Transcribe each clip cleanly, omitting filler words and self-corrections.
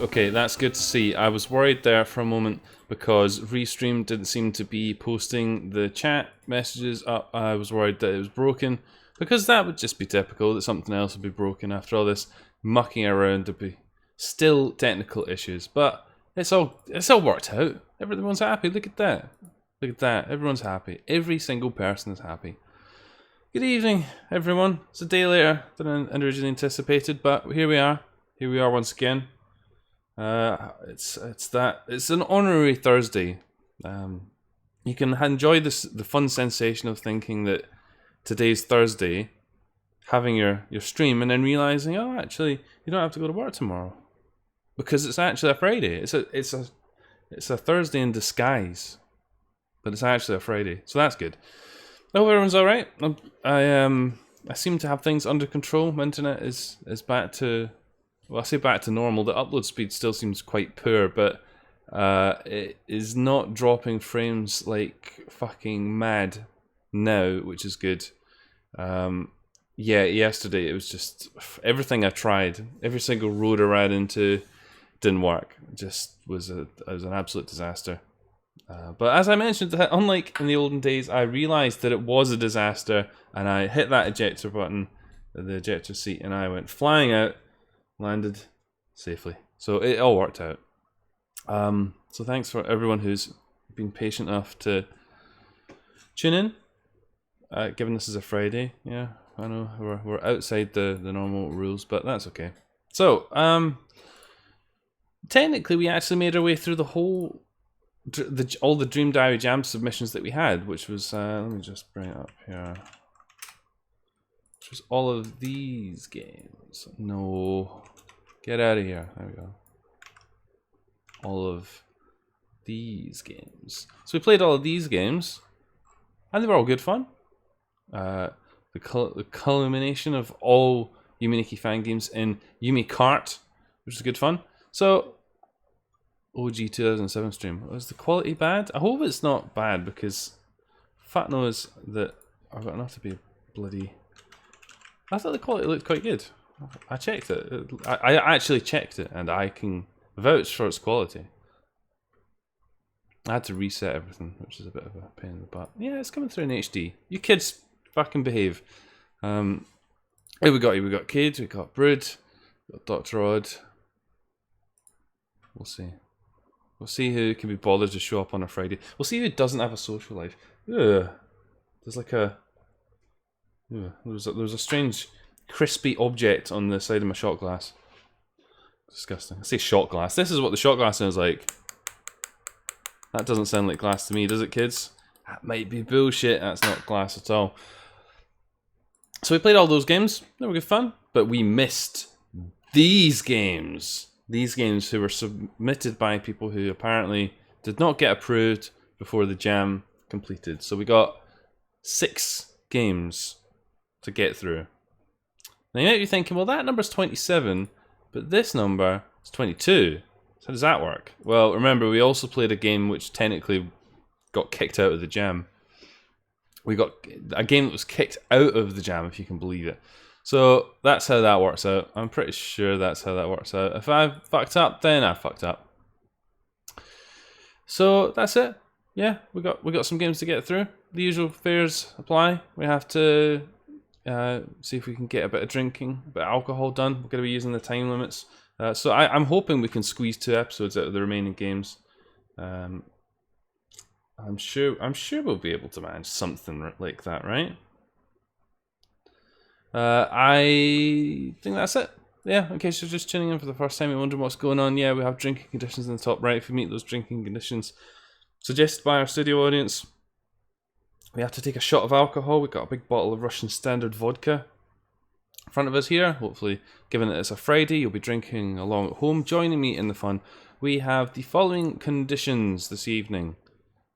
Okay, that's good to see. I was worried there for a moment because Restream didn't seem to be posting the chat messages up. I was worried that it was broken because that would just be typical, that something else would be broken after all this mucking around. There'd be still technical issues, but it's all worked out. Everyone's happy. Look at that. Look at that. Everyone's happy. Every single person is happy. Good evening, everyone. It's a day later than I originally anticipated, but here we are. Here we are once again. It's an honorary Thursday. You can enjoy the fun sensation of thinking that today's Thursday, having your stream, and then realizing, oh, actually, you don't have to go to work tomorrow because it's actually a Friday. It's a Thursday in disguise, but it's actually a Friday, so that's good. I hope everyone's all right. I seem to have things under control. My internet is back to, well, I say back to normal. The upload speed still seems quite poor, but it is not dropping frames like fucking mad now, which is good. Yeah, yesterday it was just everything I tried, every single road I ran into didn't work. It just was an absolute disaster. But as I mentioned, unlike in the olden days, I realised that it was a disaster, and I hit that ejector button, the ejector seat, and I went flying out, landed safely. So it all worked out. So thanks for everyone who's been patient enough to tune in, given this is a Friday. Yeah, I know we're outside the normal rules, but that's okay. So technically, we actually made our way through the whole. All the Dream Diary Jam submissions that we had, which was, let me just bring it up here, which was all of these games. No, get out of here. There we go. All of these games. So we played all of these games, and they were all good fun. The culmination of all Yuminiki fan games in Yumi Kart, which was good fun. So OG 2007 stream. Was the quality bad? I hope it's not bad because Fat knows that I've got enough to be bloody. I thought the quality looked quite good. I checked it. I actually checked it, and I can vouch for its quality. I had to reset everything, which is a bit of a pain in the butt. Yeah, it's coming through in HD. You kids fucking behave. Here we got Cade, we got Brood, we got Dr. Odd. We'll see. We'll see who can be bothered to show up on a Friday. We'll see who doesn't have a social life. Ugh. There's like a... Ugh. There was a strange crispy object on the side of my shot glass. Disgusting. I say shot glass. This is what the shot glass sounds like. That doesn't sound like glass to me, does it, kids? That might be bullshit. That's not glass at all. So we played all those games. They were good fun. But we missed these games. These games who were submitted by people who apparently did not get approved before the jam completed. So we got 6 games to get through. Now you might be thinking, well, that number's 27, but this number is 22. So how does that work? Well, remember, we also played a game which technically got kicked out of the jam. We got a game that was kicked out of the jam, if you can believe it. So that's how that works out. I'm pretty sure that's how that works out. If I fucked up, then I fucked up. So that's it. Yeah, we got some games to get through. The usual fares apply. We have to see if we can get a bit of drinking, a bit of alcohol done. We're going to be using the time limits. So I'm hoping we can squeeze 2 episodes out of the remaining games. I'm sure we'll be able to manage something like that, right? I think that's it. Yeah, in case you're just tuning in for the first time and wondering what's going on, yeah, we have drinking conditions in the top right. If we meet those drinking conditions suggested by our studio audience, we have to take a shot of alcohol. We've got a big bottle of Russian Standard vodka in front of us here. Hopefully, given that it's a Friday, you'll be drinking along at home. Joining me in the fun, we have the following conditions this evening.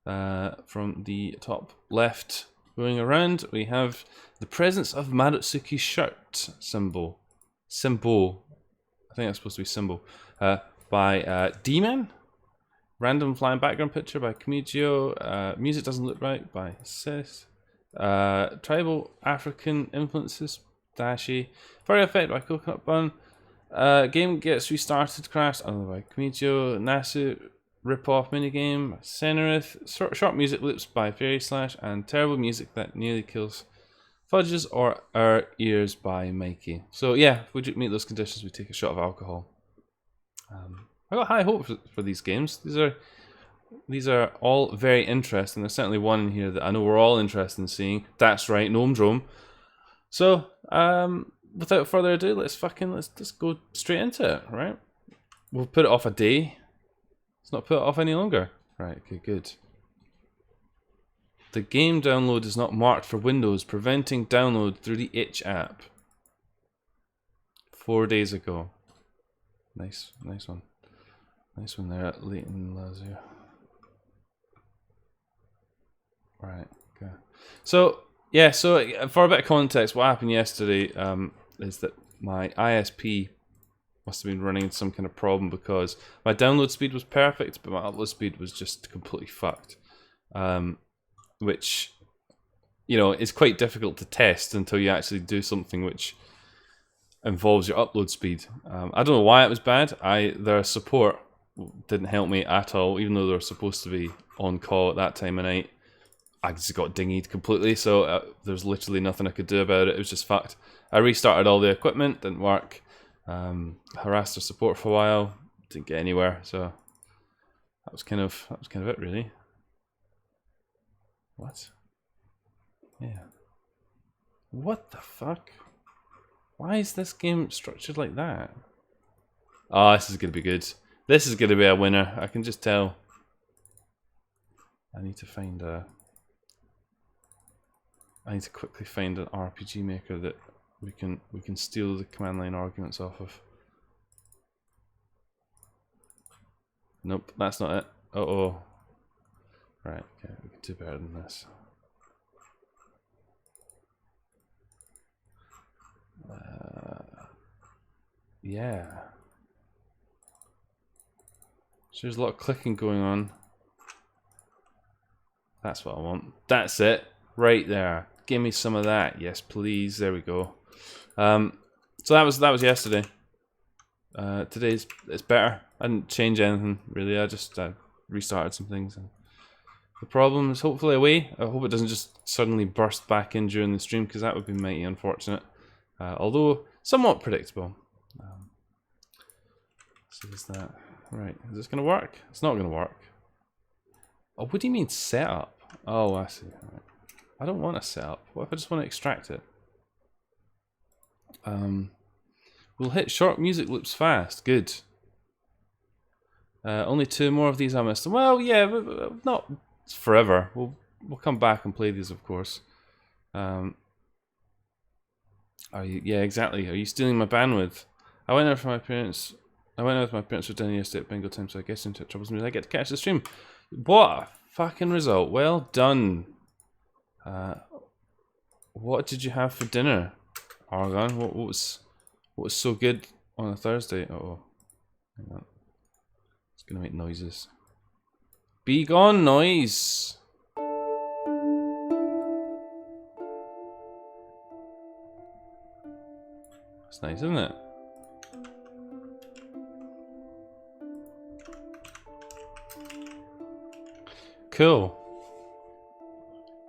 From the top left, going around, we have the presence of Marutsuki's shirt symbol. I think that's supposed to be symbol. By D-Man. Random flying background picture by Kamijio. Music doesn't look right by Sis. Tribal African influences. Dashi. Furry effect by Coconut Bun. Game gets restarted, crashed. Otherwise, Comicio, Nasu, rip-off minigame, Senerith, short music loops by Fairy Slash, and terrible music that nearly kills Fudges or Our Ears by Mikey. So yeah, would you meet those conditions? We take a shot of alcohol. I got high hopes for these games. These are all very interesting. There's certainly one in here that I know we're all interested in seeing. That's right, Gnome Drome. So, without further ado, let's just go straight into it, right? We'll put it off a day. Let's not put it off any longer. Right, okay, good. The game download is not marked for Windows, preventing download through the itch app. 4 days ago. Nice one. Nice one there, Leighton Lazio. Right, okay. So, yeah, so for a bit of context, what happened yesterday is that my ISP must have been running into some kind of problem because my download speed was perfect, but my upload speed was just completely fucked. Which, you know, is quite difficult to test until you actually do something which involves your upload speed. I don't know why it was bad. Their support didn't help me at all, even though they were supposed to be on call at that time of night. I just got dinghied completely, so there's literally nothing I could do about it. It was just fucked. I restarted all the equipment, didn't work. Harassed their support for a while, didn't get anywhere. So that was kind of it, really. What? Yeah. What the fuck? Why is this game structured like that? Oh, this is gonna be good. This is gonna be a winner. I can just tell. I need to find a. I need to quickly find an RPG maker that we can steal the command line arguments off of. Nope, that's not it. Uh-oh. Right, okay, we can do better than this. Yeah. So there's a lot of clicking going on. That's what I want. That's it. Right there. Give me some of that. Yes, please. There we go. So that was yesterday. Today's it's better. I didn't change anything really. I just restarted some things. And the problem is hopefully away. I hope it doesn't just suddenly burst back in during the stream because that would be mighty unfortunate. Although somewhat predictable. So there's that. Right. Is this gonna work? It's not gonna work. Oh, what do you mean setup? Oh, I see. Right. I don't want a setup. What if I just want to extract it? We'll hit short music loops fast. Good. Only 2 more of these I missed. Well, yeah, but not forever. We'll come back and play these, of course. Are you? Yeah, exactly. Are you stealing my bandwidth? I went out with my parents for dinner yesterday at bingo time, so I guess into troubles me. I get to catch the stream. What a fucking result! Well done. What did you have for dinner, Argon? What was so good on a Thursday? Oh, hang on. It's gonna make noises. Be gone, noise. That's nice, isn't it? Cool.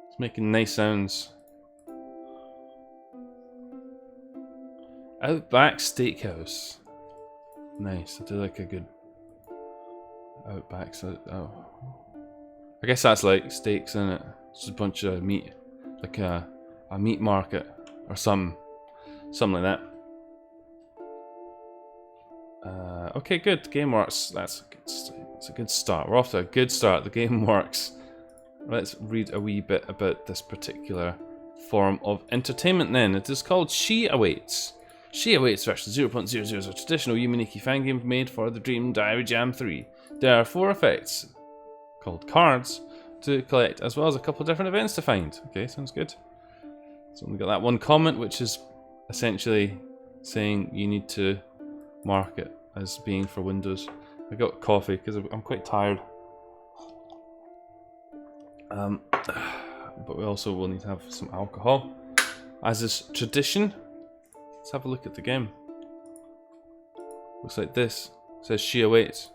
It's making nice sounds. Outback Steakhouse. Nice. I do like a good Outback. Oh, I guess that's like steaks, isn't it? It's just a bunch of meat, like a meat market or something like that. Okay, good. The game works. That's a good start. We're off to a good start. The game works. Let's read a wee bit about this particular form of entertainment then. It is called She Awaits. She Awaits version 0.00 is a traditional Yuminiki fan game made for the Dream Diary Jam 3. There are 4 effects, called cards, to collect, as well as a couple of different events to find. Okay, sounds good. So we got that one comment, which is essentially saying you need to mark it as being for Windows. I got coffee because I'm quite tired. But we also will need to have some alcohol. As is tradition, let's have a look at the game. Looks like this. It says she awaits.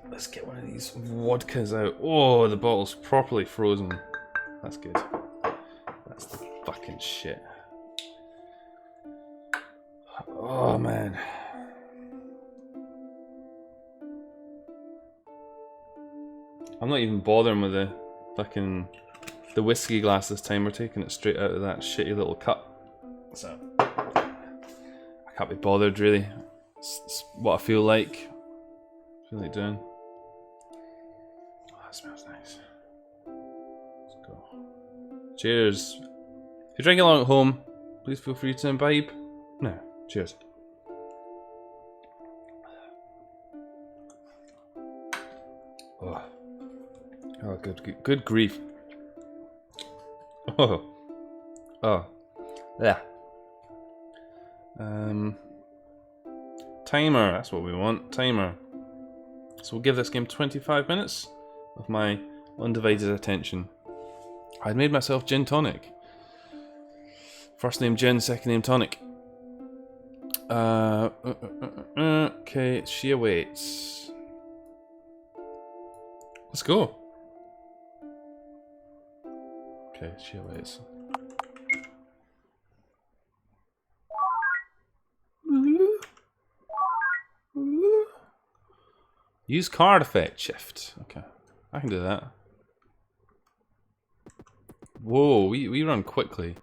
Let's get one of these vodkas out. Oh, the bottle's properly frozen. That's good. That's the fucking shit. Oh man. I'm not even bothering with the fucking whiskey glass this time. We're taking it straight out of that shitty little cup. So I can't be bothered really. It's what I feel like. Doing. Oh, that smells nice. Let's go. Cheers. If you're drinking along at home, please feel free to imbibe. No, cheers. Oh, oh, good grief. Oh, yeah. Timer. That's what we want. Timer. So we'll give this game 25 minutes of my undivided attention. I'd made myself gin tonic. First name gin, second name tonic. Okay, she awaits. Let's go. Okay, she awaits. Use card effect shift. Okay, I can do that. Whoa, we run quickly.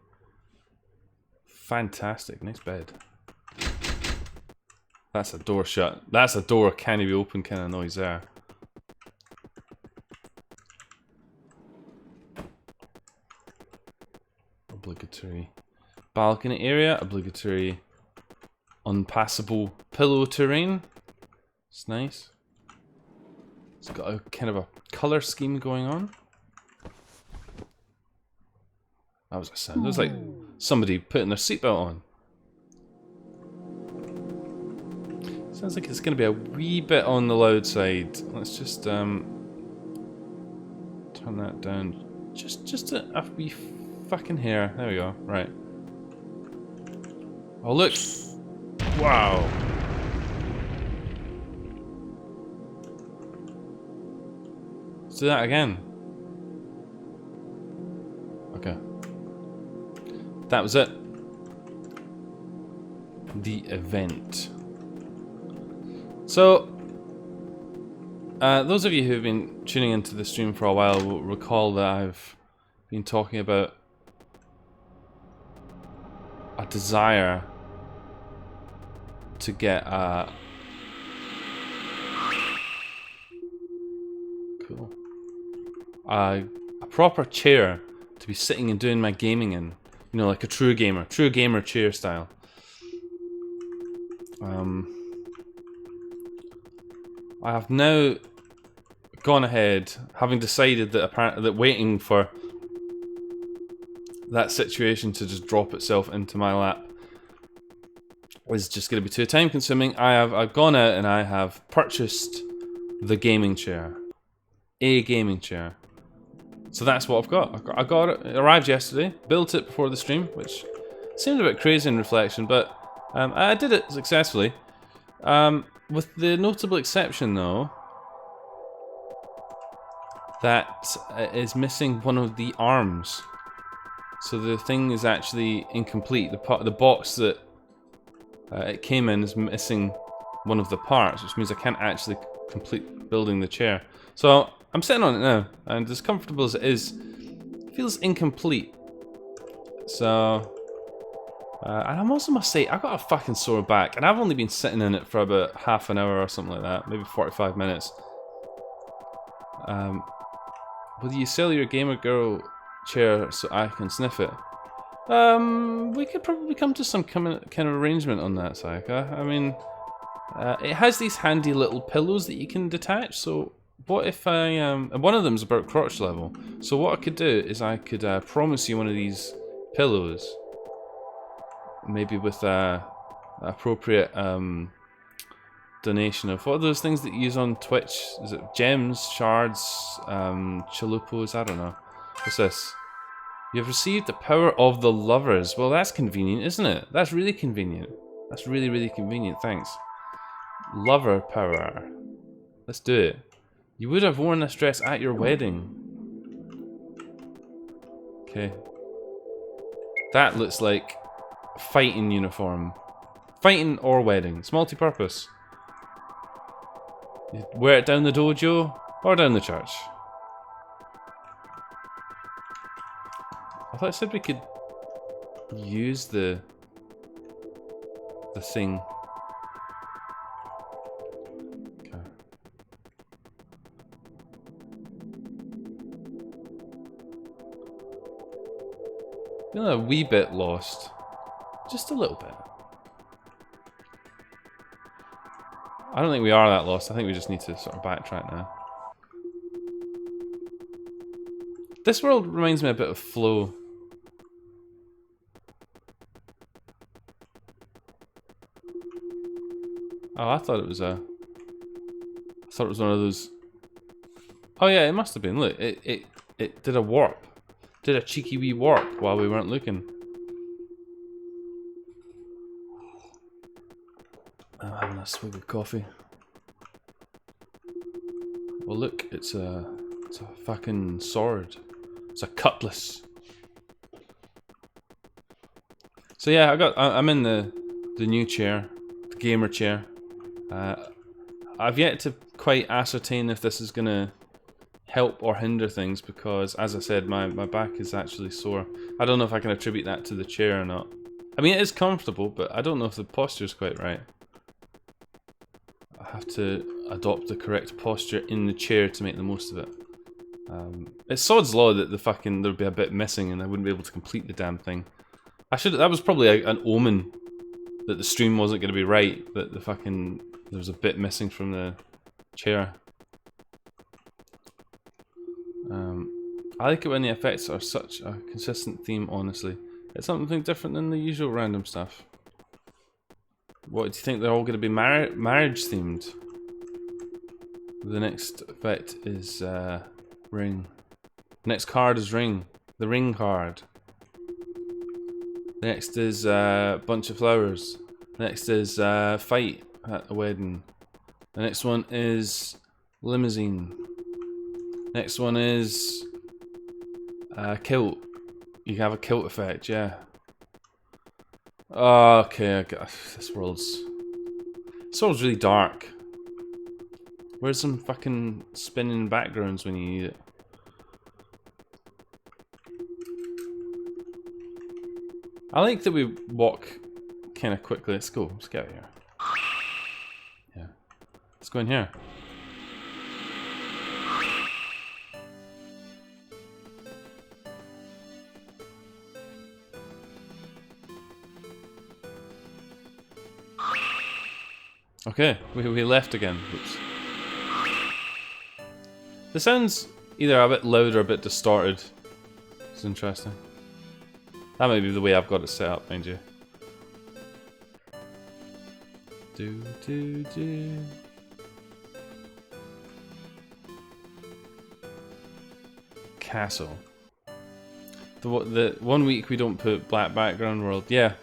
Fantastic, nice bed. That's a door shut. That's a door can't be open kind of noise there. Obligatory balcony area. Obligatory unpassable pillow terrain. It's nice. It's got a kind of a colour scheme going on. That was a sound. It was like somebody putting their seatbelt on. Sounds like it's going to be a wee bit on the loud side. Let's just turn that down. Just a wee fucking hair. There we go. Right. Oh look! Wow. Let's do that again. Okay. That was it. The event. So, those of you who've been tuning into the stream for a while will recall that I've been talking about a desire to get a proper chair to be sitting and doing my gaming in. You know, like a true gamer chair style. I have now gone ahead, having decided that waiting for that situation to just drop itself into my lap is just going to be too time consuming. I've gone out and I have purchased the gaming chair. A gaming chair. So that's what I've got. I got it. It arrived yesterday. Built it before the stream, which seemed a bit crazy in reflection, but I did it successfully. With the notable exception, though, that it is missing one of the arms. So the thing is actually incomplete. The box that it came in is missing one of the parts, which means I can't actually complete building the chair. So I'm sitting on it now, and as comfortable as it is, it feels incomplete. So, and I also must say, I've got a fucking sore back, and I've only been sitting in it for about half an hour or something like that, maybe 45 minutes. Will you sell your gamer girl chair so I can sniff it? We could probably come to some kind of arrangement on that, Sayaka. I mean, it has these handy little pillows that you can detach, so what if I, one of them's about crotch level, so what I could do is I could promise you one of these pillows, maybe with appropriate donation of, what are those things that you use on Twitch? Is it gems, shards, chalupos? I don't know. What's this? You have received the power of the lovers. Well, that's convenient, isn't it? That's really convenient. That's really, really convenient, thanks. Lover power. Let's do it. You would have worn this dress at your wedding. Okay. That looks like fighting uniform. Fighting or wedding. It's multi-purpose. You wear it down the dojo or down the church. I thought I said we could use the thing. Okay. Feeling a wee bit lost. Just a little bit. I don't think we are that lost. I think we just need to sort of backtrack now. This world reminds me a bit of Flow. Oh, I thought it was one of those. Oh yeah, it must have been. Look, it did a warp. Did a cheeky wee warp while we weren't looking. I'm having a swig of coffee. Well, look, it's a fucking sword. It's a cutlass. So yeah, I'm in the new chair, the gamer chair. I've yet to quite ascertain if this is gonna help or hinder things because, as I said, my back is actually sore. I don't know if I can attribute that to the chair or not. I mean, it is comfortable, but I don't know if the posture's quite right. I have to adopt the correct posture in the chair to make the most of it. It's sod's law that there'd be a bit missing and I wouldn't be able to complete the damn thing. That was probably an omen that the stream wasn't going to be right, that there was a bit missing from the chair. I like it when the effects are such a consistent theme, honestly. It's something different than the usual random stuff. What, do you think they're all going to be marriage themed? The next effect is ring. Next card is ring. The ring card. Next is bunch of flowers. Next is fight at a wedding. The next one is limousine. Next one is kilt. You can have a kilt effect, yeah. Oh, okay, this world's really dark. Where's some fucking spinning backgrounds when you need it? I like that we walk kind of quickly. Let's go. Let's get out of here. Yeah. Let's go in here. Okay, we left again. Oops. The sound's either a bit loud or a bit distorted. It's interesting. That might be the way I've got it set up, mind you. Castle. The 1 week we don't put black background world. Yeah.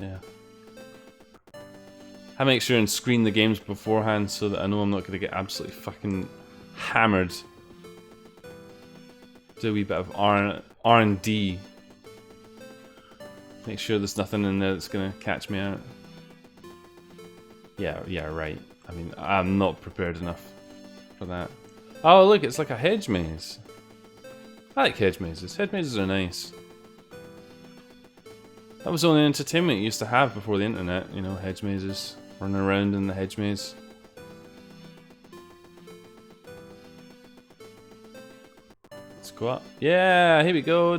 Yeah. I make sure and screen the games beforehand so that I know I'm not going to get absolutely fucking hammered. Do a wee bit of R&D. Make sure there's nothing in there that's going to catch me out. Yeah, right. I mean, I'm not prepared enough for that. Oh, look, it's like a hedge maze. I like hedge mazes. Hedge mazes are nice. That was the only entertainment you used to have before the internet, you know, hedge mazes. Running around in the hedge maze. Let's go up. Yeah, here we go. We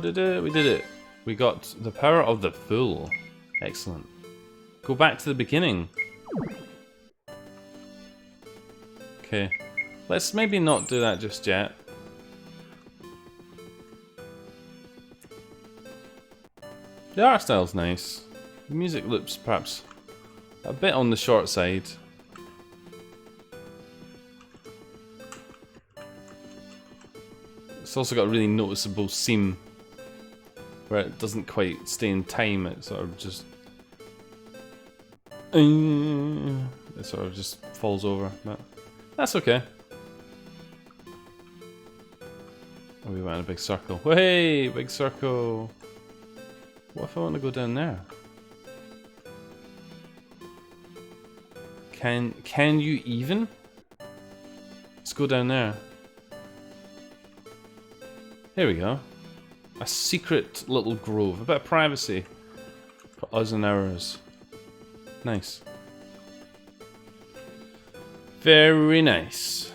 did it. We got the power of the fool. Excellent. Go back to the beginning. Okay. Let's maybe not do that just yet. The art style's nice. The music loops perhaps a bit on the short side. It's also got a really noticeable seam. where it doesn't quite stay in time. It sort of just falls over. But that's okay. Oh, we went in a big circle. Hey, big circle. What if I want to go down there? Can you even? Let's go down there. Here we go. A secret little grove. A bit of privacy for us and ours. Nice. Very nice.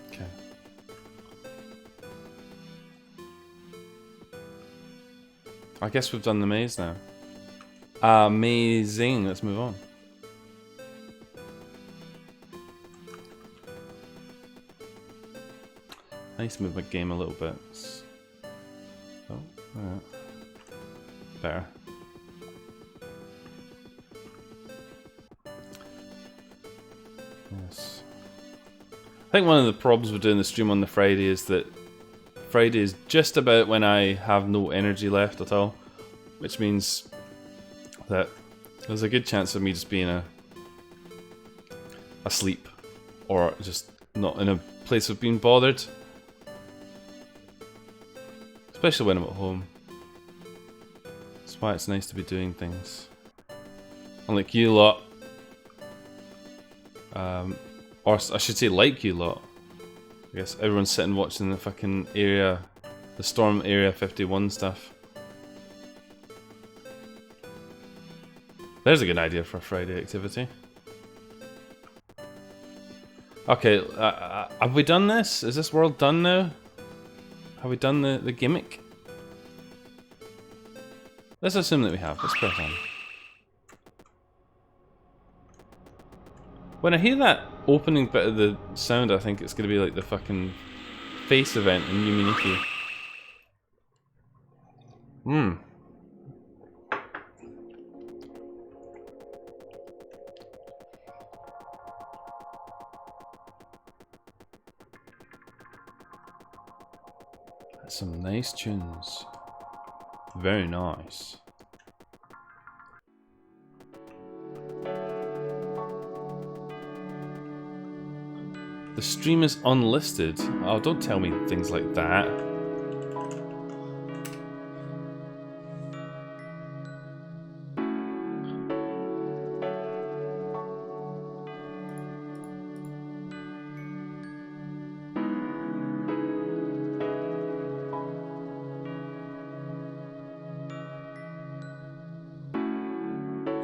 Okay. I guess we've done the maze now. Amazing. Let's move on. I need to move my game a little bit. Oh, alright. Better. Yes. I think one of the problems with doing the stream on the Friday is that Friday is just about when I have no energy left at all, which means that there's a good chance of me just being asleep or just not in a place of being bothered. Especially when I'm at home. That's why it's nice to be doing things. Unlike you lot. Or I should say like you lot. I guess everyone's sitting watching the fucking area, the Storm Area 51 stuff. There's a good idea for a Friday activity. Okay, have we done this? Is this world done now? Have we done the gimmick? Let's assume that we have. Let's press on. When I hear that opening bit of the sound, I think it's going to be like the fucking face event in Yuminiki. That's some nice tunes. Very nice. The stream is unlisted. Oh, don't tell me things like that.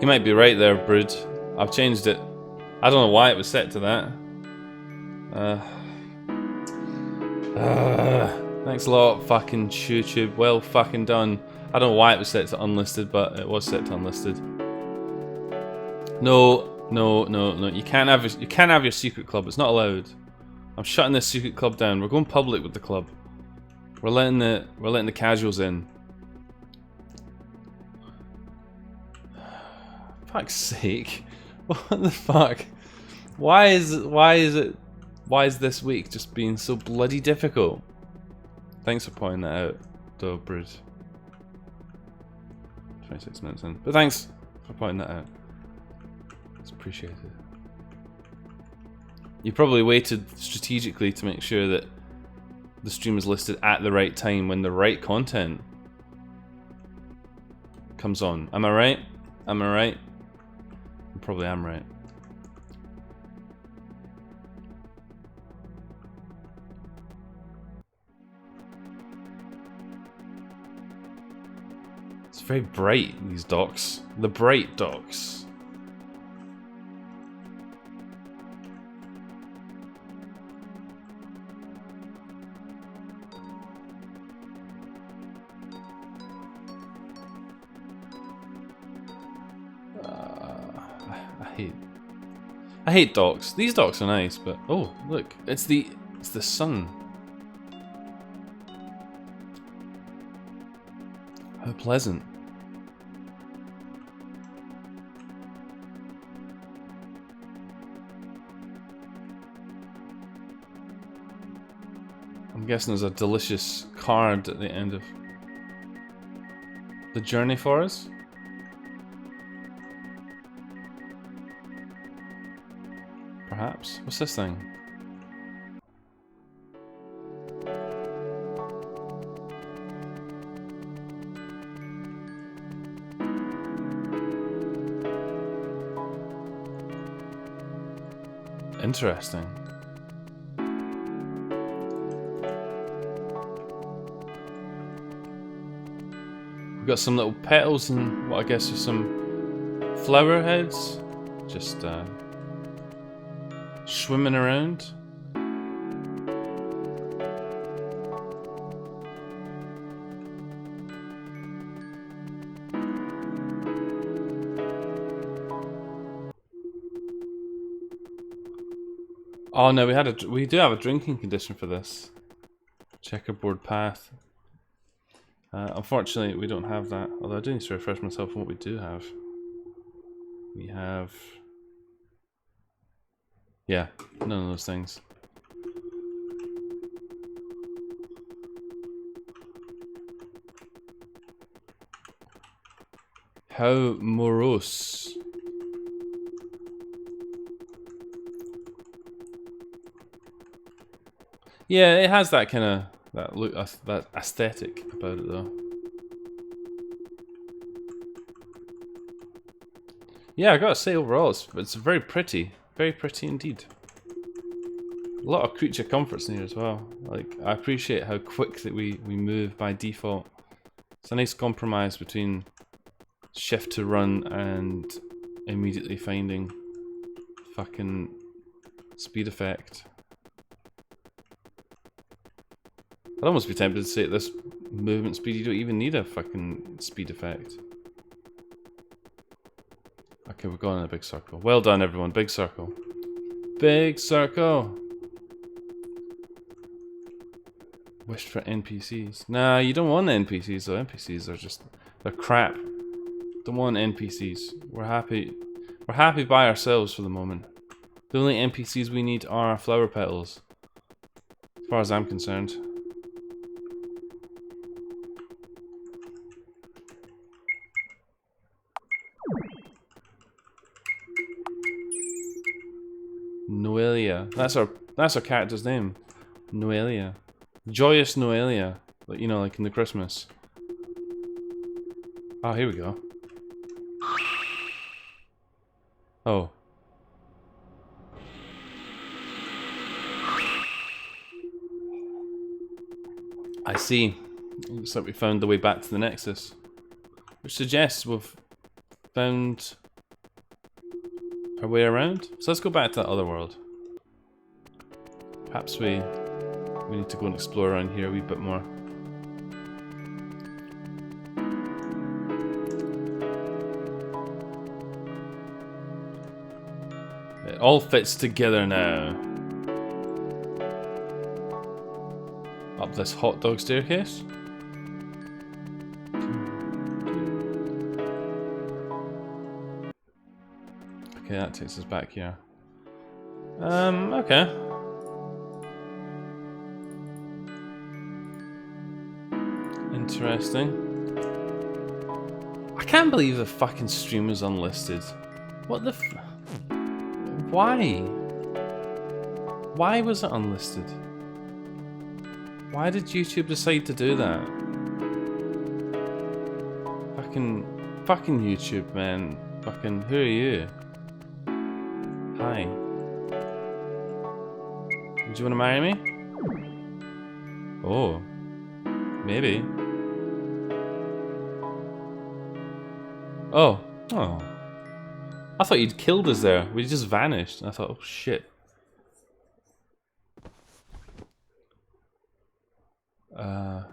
You might be right there, Brood. I've changed it. I don't know why it was set to that. Thanks a lot, fucking YouTube. Well fucking done. I don't know why it was set to unlisted, but it was set to unlisted. No. You can't have your secret club. It's not allowed. I'm shutting this secret club down. We're going public with the club. We're letting the casuals in. Fuck's sake. What the fuck? Why is this week just being so bloody difficult? Thanks for pointing that out, though, Bruce. 26 minutes in. But thanks for pointing that out. It's appreciated. You probably waited strategically to make sure that the stream is listed at the right time when the right content comes on. Am I right? Am I right? I probably am right. It's very bright, these docks. The bright docks. I hate docks. These docks are nice, but oh look, it's the sun. How pleasant. I'm guessing there's a delicious card at the end of the journey for us. Perhaps. What's this thing? Interesting. We've got some little petals and what I guess are some flower heads. Just swimming around. Oh no, we do have a drinking condition for this. Checkerboard path. Unfortunately, we don't have that. Although I do need to refresh myself on what we do have. We have... yeah, none of those things. How morose. Yeah, it has that kind of that look, that aesthetic about it, though. Yeah, I gotta say, overall, it's very pretty indeed. A lot of creature comforts in here as well. Like, I appreciate how quick that we move by default. It's a nice compromise between shift to run and immediately finding fucking speed effect. I'd almost be tempted to say at this movement speed you don't even need a fucking speed effect. Okay, we're going in a big circle. Well done everyone, big circle. Big circle! Wished for NPCs. Nah, you don't want NPCs though. NPCs are just... they're crap. Don't want NPCs. We're happy by ourselves for the moment. The only NPCs we need are flower petals. As far as I'm concerned. Noelia. That's our character's name. Noelia. Joyous Noelia. Like, you know, like in the Christmas. Oh, here we go. Oh. I see. Looks like we found the way back to the Nexus. Which suggests we've found our way around. So let's go back to that other world. Perhaps we need to go and explore around here a wee bit more. It all fits together now. Up this hot dog staircase. Okay, that takes us back here. Okay. Interesting. I can't believe the fucking stream was unlisted. What the why? Why was it unlisted? Why did YouTube decide to do that? Fucking YouTube, man. Fucking, who are you? Hi. Would you want to marry me? Oh. Maybe. Oh. Oh. I thought you'd killed us there. We just vanished. I thought, oh shit. Yeah.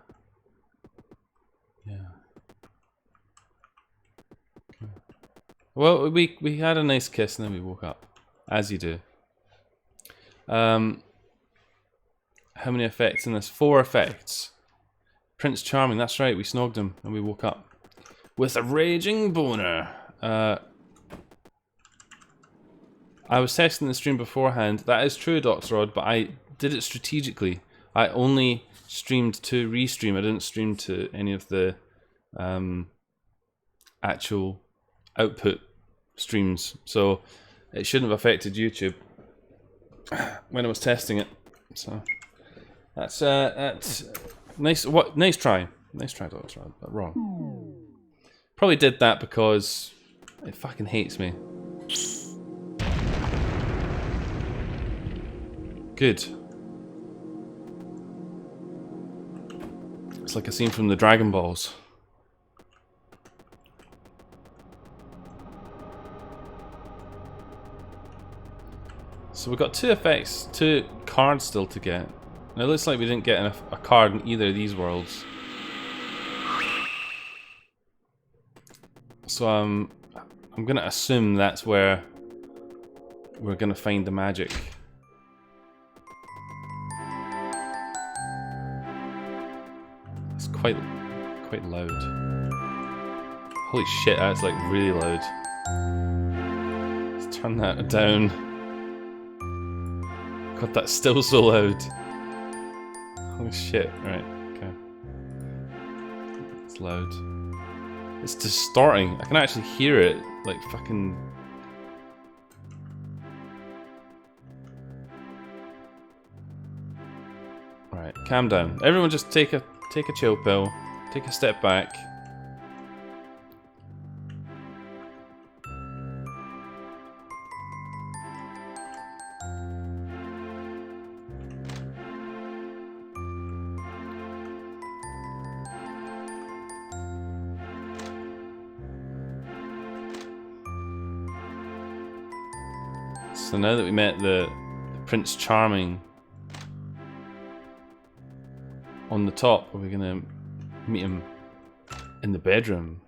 Well, we had a nice kiss and then we woke up. As you do. How many effects in this? 4 effects. Prince Charming, that's right, we snogged him and we woke up. With a raging boner. I was testing the stream beforehand. That is true, Dr. Rod, but I did it strategically. I only streamed to Restream. I didn't stream to any of the actual output streams, so it shouldn't have affected YouTube when I was testing it. So that's nice. What nice try, Doctor Rod, but wrong. Probably did that because it fucking hates me. Good. It's like a scene from the Dragon Balls. So we've got 2 effects, 2 cards still to get. Now it looks like we didn't get a card in either of these worlds. So I'm gonna assume that's where we're gonna find the magic. It's quite loud. Holy shit, that's like really loud. Let's turn that down. God, that's still so loud. Holy shit, right, okay. It's loud. It's distorting. I can actually hear it, like fucking... Right, calm down. Everyone just take a chill pill. Take a step back. So now that we met the Prince Charming on the top, are we gonna meet him in the bedroom?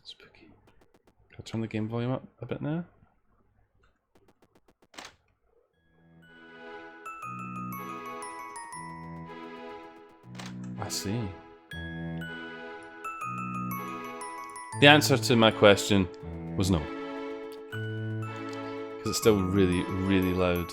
Spooky. Can I turn the game volume up a bit now? I see. The answer to my question was no. Because it's still really, really loud.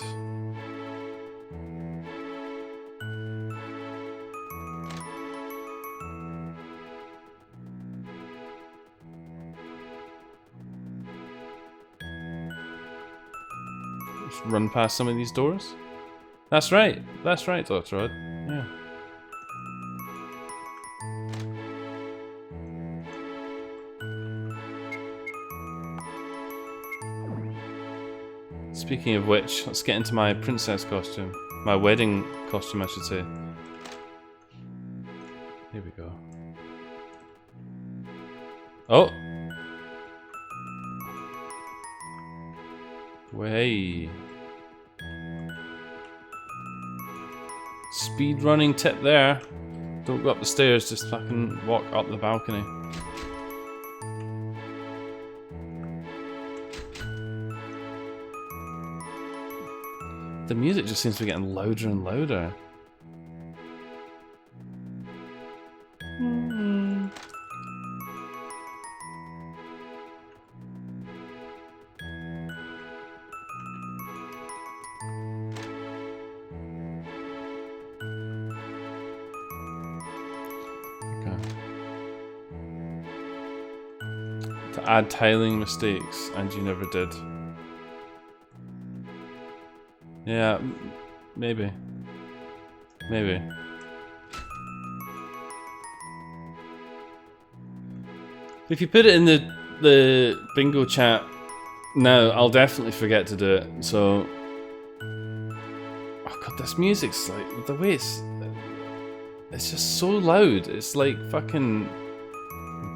Just run past some of these doors. That's right, Dr. Rod. Yeah. Speaking of which, let's get into my princess costume. My wedding costume, I should say. Here we go. Oh! Way. Speed running tip there. Don't go up the stairs, just fucking walk up the balcony. The music just seems to be getting louder and louder. Okay. To add tiling mistakes, and you never did. Yeah, maybe. Maybe. If you put it in the bingo chat now, I'll definitely forget to do it. So, oh god, this music's like the way it's just so loud. It's like fucking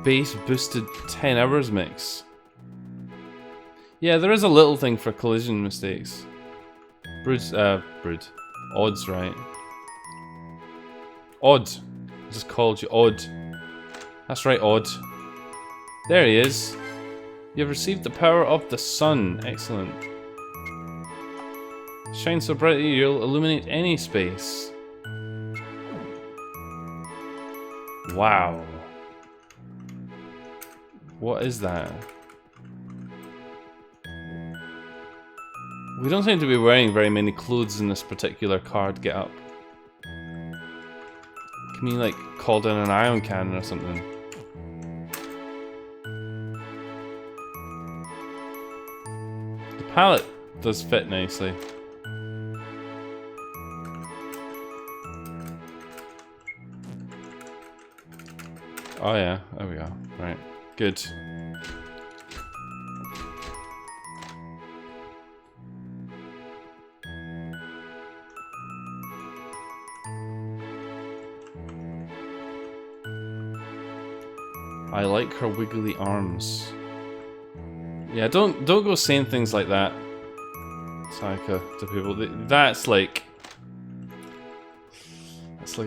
bass boosted 10 hours mix. Yeah, there is a little thing for collision mistakes. Odds, right? Odd. I just called you Odd. That's right, Odd. There he is. You have received the power of the sun. Excellent. Shine so brightly you'll illuminate any space. Wow. What is that? We don't seem to be wearing very many clothes in this particular card get-up. Can we, like, call down an iron cannon or something? The palette does fit nicely. Oh yeah, there we go. Right, good. I like her wiggly arms. Yeah, don't go saying things like that, Sayaka, to people. That's like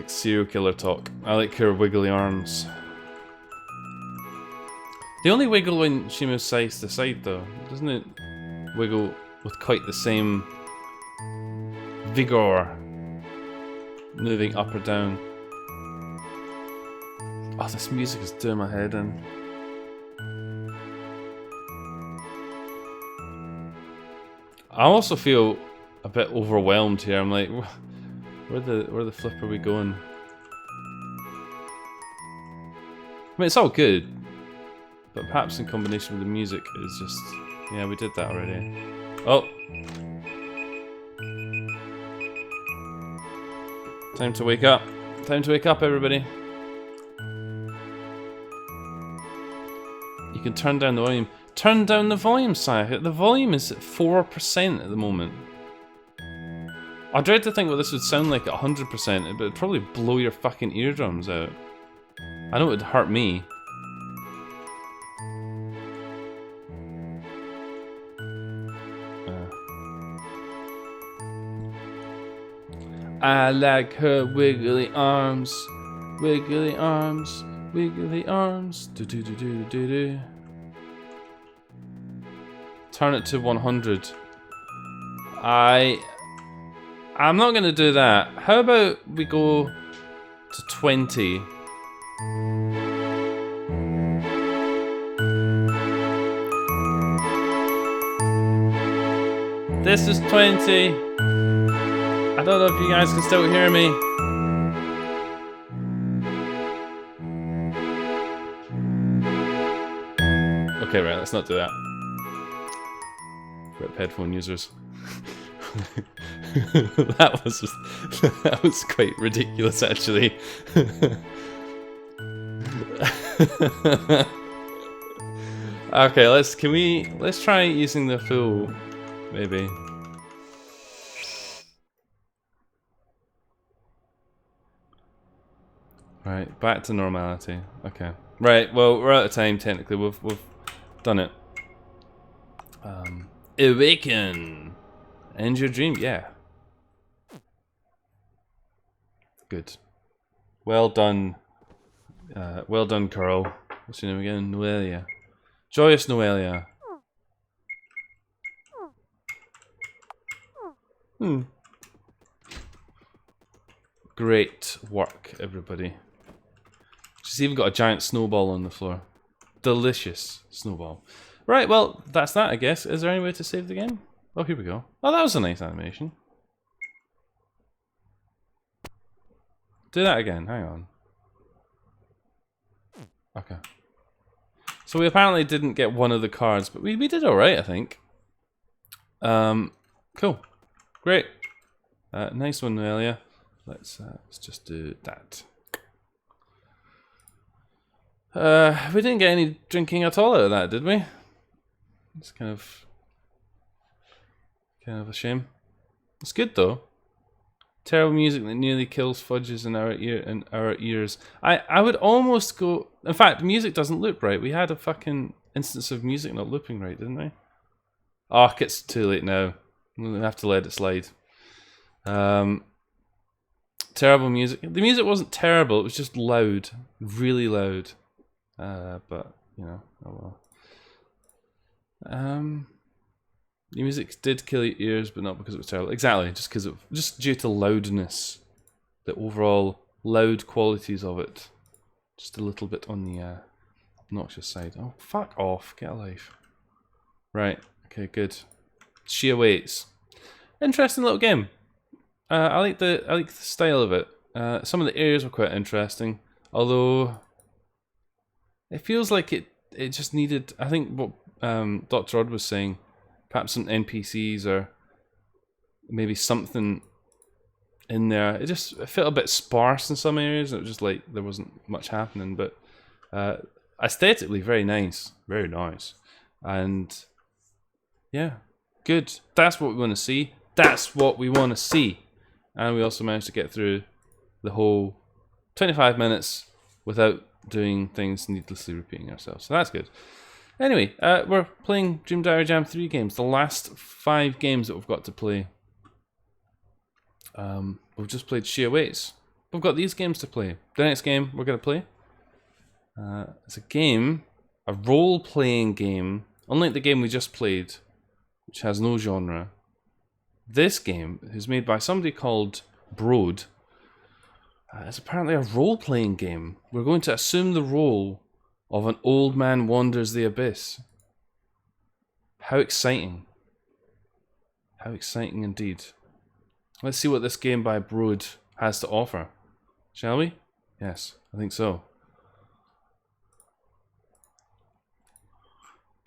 serial killer talk. I like her wiggly arms. They only wiggle when she moves side to side, though. Doesn't it wiggle with quite the same vigor, moving up or down? Oh, this music is doing my head in. I also feel a bit overwhelmed here. I'm like, where the flip are we going? I mean, it's all good, but perhaps in combination with the music is just... Yeah, we did that already. Oh! Time to wake up. Time to wake up, everybody. You can turn down the volume. Turn down the volume, Sayaka. The volume is at 4% at the moment. I dread to think what this would sound like at 100%, but it'd probably blow your fucking eardrums out. I know it would hurt me. I like her wiggly arms, wiggly arms, wiggly arms. Do do do do do do. Turn it to 100. I'm not gonna do that. How about we go to 20? This is 20. I don't know if you guys can still hear me. Okay, right, let's not do that. Rip headphone users. that was quite ridiculous, actually. Okay, let's try using the full, maybe. Right, back to normality. Okay. Right, well, we're out of time, technically. We've done it. Awaken! End your dream, yeah. Good. Well done. Well done, Carl. What's your name again? Noelia. Joyous Noelia. Great work, everybody. She's even got a giant snowball on the floor. Delicious snowball. Right, well, that's that, I guess. Is there any way to save the game? Oh, here we go. Oh, that was a nice animation. Do that again, hang on. Okay. So we apparently didn't get one of the cards, but we did alright, I think. Cool. Great. Nice one, Noelia. Let's just do that. We didn't get any drinking at all out of that, did we? It's kind of a shame. It's good though. Terrible music that nearly kills fudges in our ears. I would almost go. In fact, music doesn't loop right. We had a fucking instance of music not looping right, didn't we? Oh, it's too late now. We'll have to let it slide. Terrible music. The music wasn't terrible. It was just loud, really loud. But you know, oh well. The music did kill your ears, but not because it was terrible. Exactly, just due to loudness, the overall loud qualities of it, just a little bit on the obnoxious side. Oh, fuck off! Get a life. Right. Okay. Good. She awaits. interesting little game. I like the style of it. Some of the areas were quite interesting, although it feels like it just needed. I think what Dr. Odd was saying, perhaps some NPCs or maybe something in there. It felt a bit sparse in some areas. It was just like there wasn't much happening, but aesthetically very nice, and yeah, good. That's what we want to see. That's what we want to see. And we also managed to get through the whole 25 minutes without doing things needlessly repeating ourselves. So that's good. Anyway, we're playing Dream Diary Jam 3 games. The last 5 games that we've got to play. We've just played She Awaits. We've got these games to play. The next game we're going to play. It's a role-playing game, unlike the game we just played, which has no genre. This game is made by somebody called Broad. It's apparently a role-playing game. We're going to assume the role of an old man wanders the abyss. How exciting. How exciting indeed. Let's see what this game by Broad has to offer. Shall we? Yes, I think so.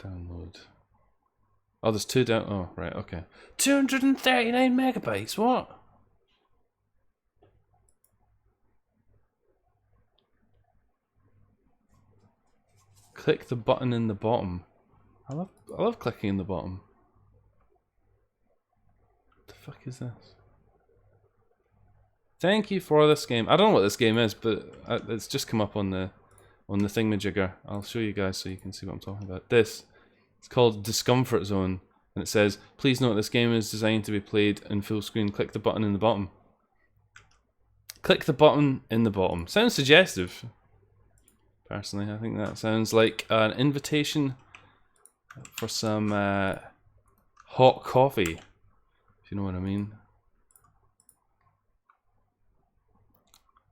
Download. Oh, there's 2 down. Oh, right, okay. 239 megabytes, what? Click the button in the bottom. I love clicking in the bottom. What the fuck is this? Thank you for this game. I don't know what this game is, but it's just come up on the thingamajigger. I'll show you guys so you can see what I'm talking about. This. It's called Discomfort Zone, and it says, please note this game is designed to be played in full screen. Click the button in the bottom. Click the button in the bottom. Sounds suggestive. Personally, I think that sounds like an invitation for some hot coffee, if you know what I mean.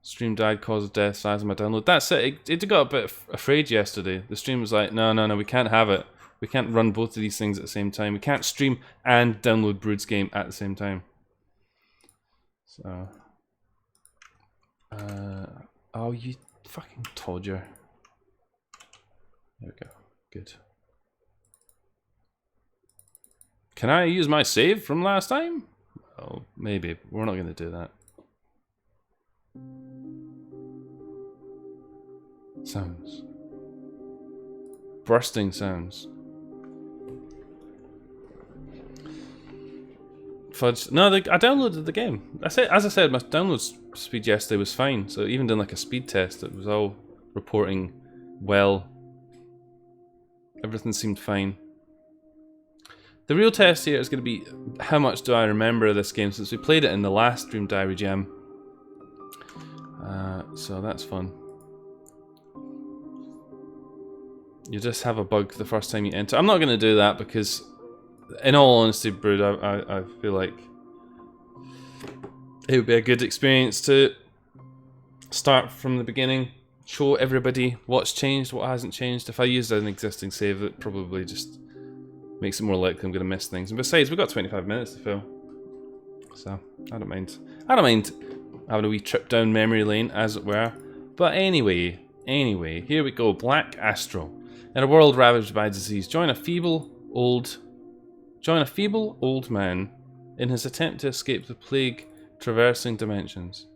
Stream died, cause of death, size of my download. That's it. It got a bit afraid yesterday. The stream was like, no, we can't have it. We can't run both of these things at the same time. We can't stream and download Brood's game at the same time. So, oh, you fucking todger. There we go. Good. Can I use my save from last time? Oh, maybe. We're not going to do that. Sounds. Bursting sounds. Fudge. No, I downloaded the game. As I said, my download speed yesterday was fine. So even doing like a speed test, it was all reporting well. Everything seemed fine. The real test here is going to be how much do I remember of this game since we played it in the last Dream Diary Jam. So that's fun. You just have a bug the first time you enter. I'm not going to do that because, in all honesty, Brood, I feel like it would be a good experience to start from the beginning, show everybody what's changed, what hasn't changed. If I used an existing save, it probably just makes it more likely I'm going to miss things. And besides, we've got 25 minutes to fill, so I don't mind. I don't mind having a wee trip down memory lane, as it were. But anyway, here we go. Black Astral. In a world ravaged by disease, join a feeble old man in his attempt to escape the plague traversing dimensions.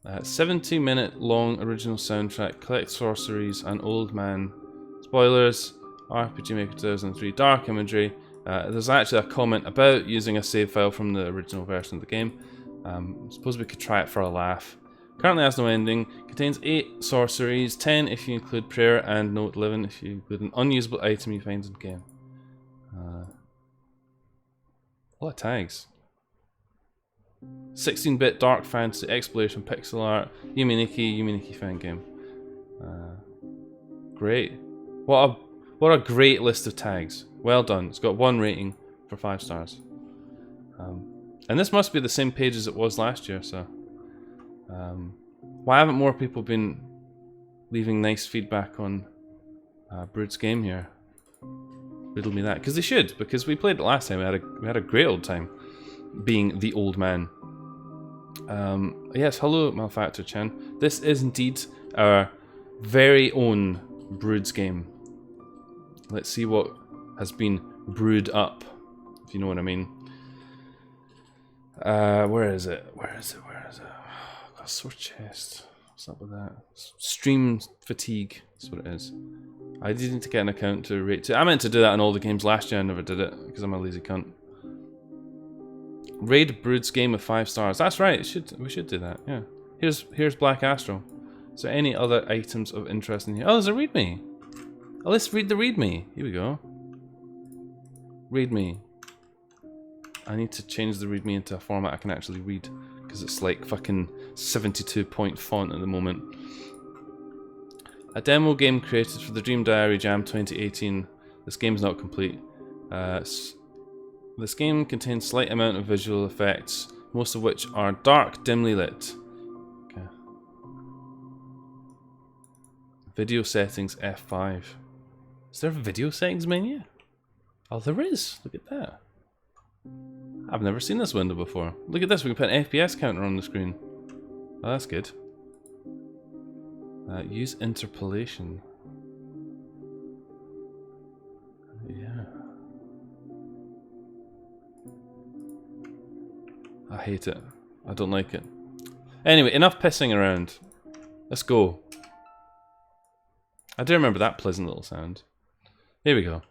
70-minute long original soundtrack, collect sorceries, and old man. Spoilers, RPG Maker 2003, dark imagery. There's actually a comment about using a save file from the original version of the game. I suppose we could try it for a laugh. Currently has no ending, contains 8 sorceries, 10 if you include prayer, and note 11 if you include an unusable item you find in the game. A lot of tags. 16-bit dark fantasy, exploration, pixel art, Yuminiki fan game. Great. What a great list of tags. Well done. It's got 1 rating for 5 stars. And this must be the same page as it was last year, so... why haven't more people been leaving nice feedback on Brood's game here? Riddle me that. Because they should, because we played it last time. We had a great old time. being the old man. Yes, hello, Malfactor Chan. This is indeed our very own Broods game. Let's see what has been brewed up, if you know what I mean. Where is it? Where is it? Where is it? Oh, got a sore chest. What's up with that? Stream fatigue. That's what it is. I did need to get an account to rate it. I meant to do that in all the games last year. I never did it because I'm a lazy cunt. Raid Broods game with 5 stars. That's right. We should do that. Yeah. Here's Black Astro. Is there any other items of interest in here? Oh, there's a readme. Oh, let's read the readme. Here we go. Readme. I need to change the readme into a format I can actually read because it's like fucking 72-point font at the moment. A demo game created for the Dream Diary Jam 2018. This game's not complete. This game contains slight amount of visual effects, most of which are dark, dimly lit. Okay. Video settings F5. Is there a video settings menu? Oh, there is. Look at that. I've never seen this window before. Look at this. We can put an FPS counter on the screen. Oh, that's good. Use interpolation. Yeah. I hate it. I don't like it. Anyway, enough pissing around. Let's go. I do remember that pleasant little sound. Here we go.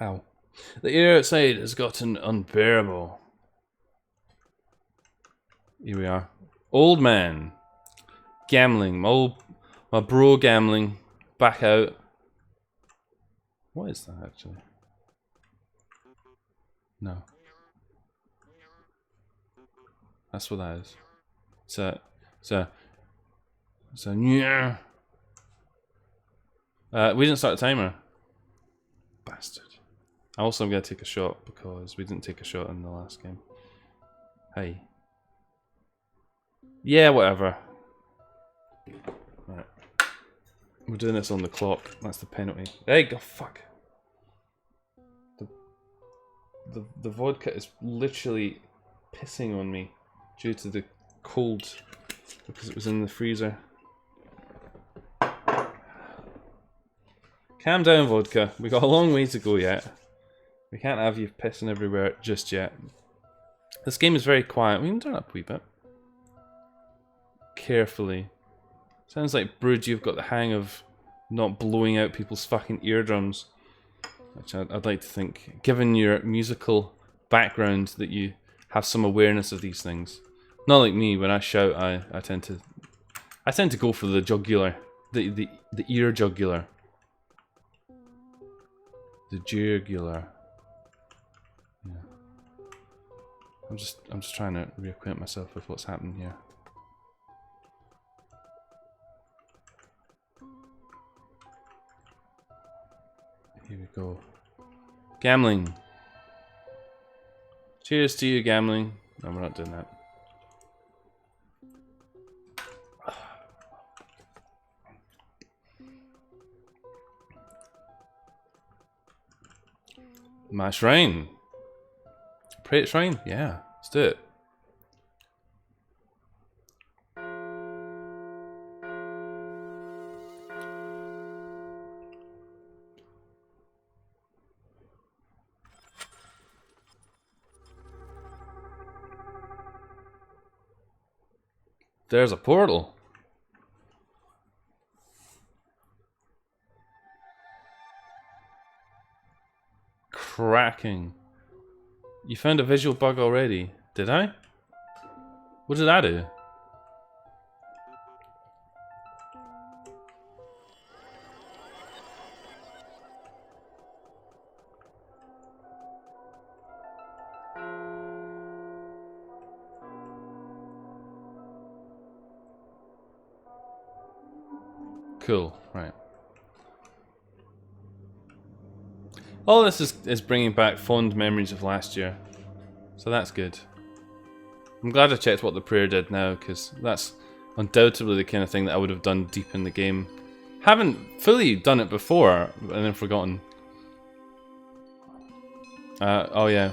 Ow. The air outside has gotten unbearable. Here we are. Old man. Gambling. My bro gambling. Back out. What is that actually? No. That's what that is. So yeah. We didn't start a timer. Bastard. Also, I'm going to take a shot because we didn't take a shot in the last game. Hey. Yeah, whatever. Right. We're doing this on the clock. That's the penalty. Hey, go fuck. The vodka is literally pissing on me due to the cold because it was in the freezer. Calm down, vodka. We got a long way to go yet. We can't have you pissing everywhere just yet. This game is very quiet. We can turn up a wee bit. Carefully. Sounds like, Brood, you've got the hang of not blowing out people's fucking eardrums. Which I'd like to think, given your musical background, that you have some awareness of these things. Not like me, when I shout, I tend to go for the jugular. The ear jugular. The jugular. Yeah. I'm just trying to reacquaint myself with what's happening here. Here we go. Gambling. Cheers to you, gambling. No, we're not doing that. My shrine. Pray at shrine? Yeah, let's do it. There's a portal. Cracking. You found a visual bug already. Did I? What did I do? Cool, right. All this is bringing back fond memories of last year, so that's good. I'm glad I checked what the prayer did now, because that's undoubtedly the kind of thing that I would have done deep in the game. Haven't fully done it before, and then forgotten. Oh yeah.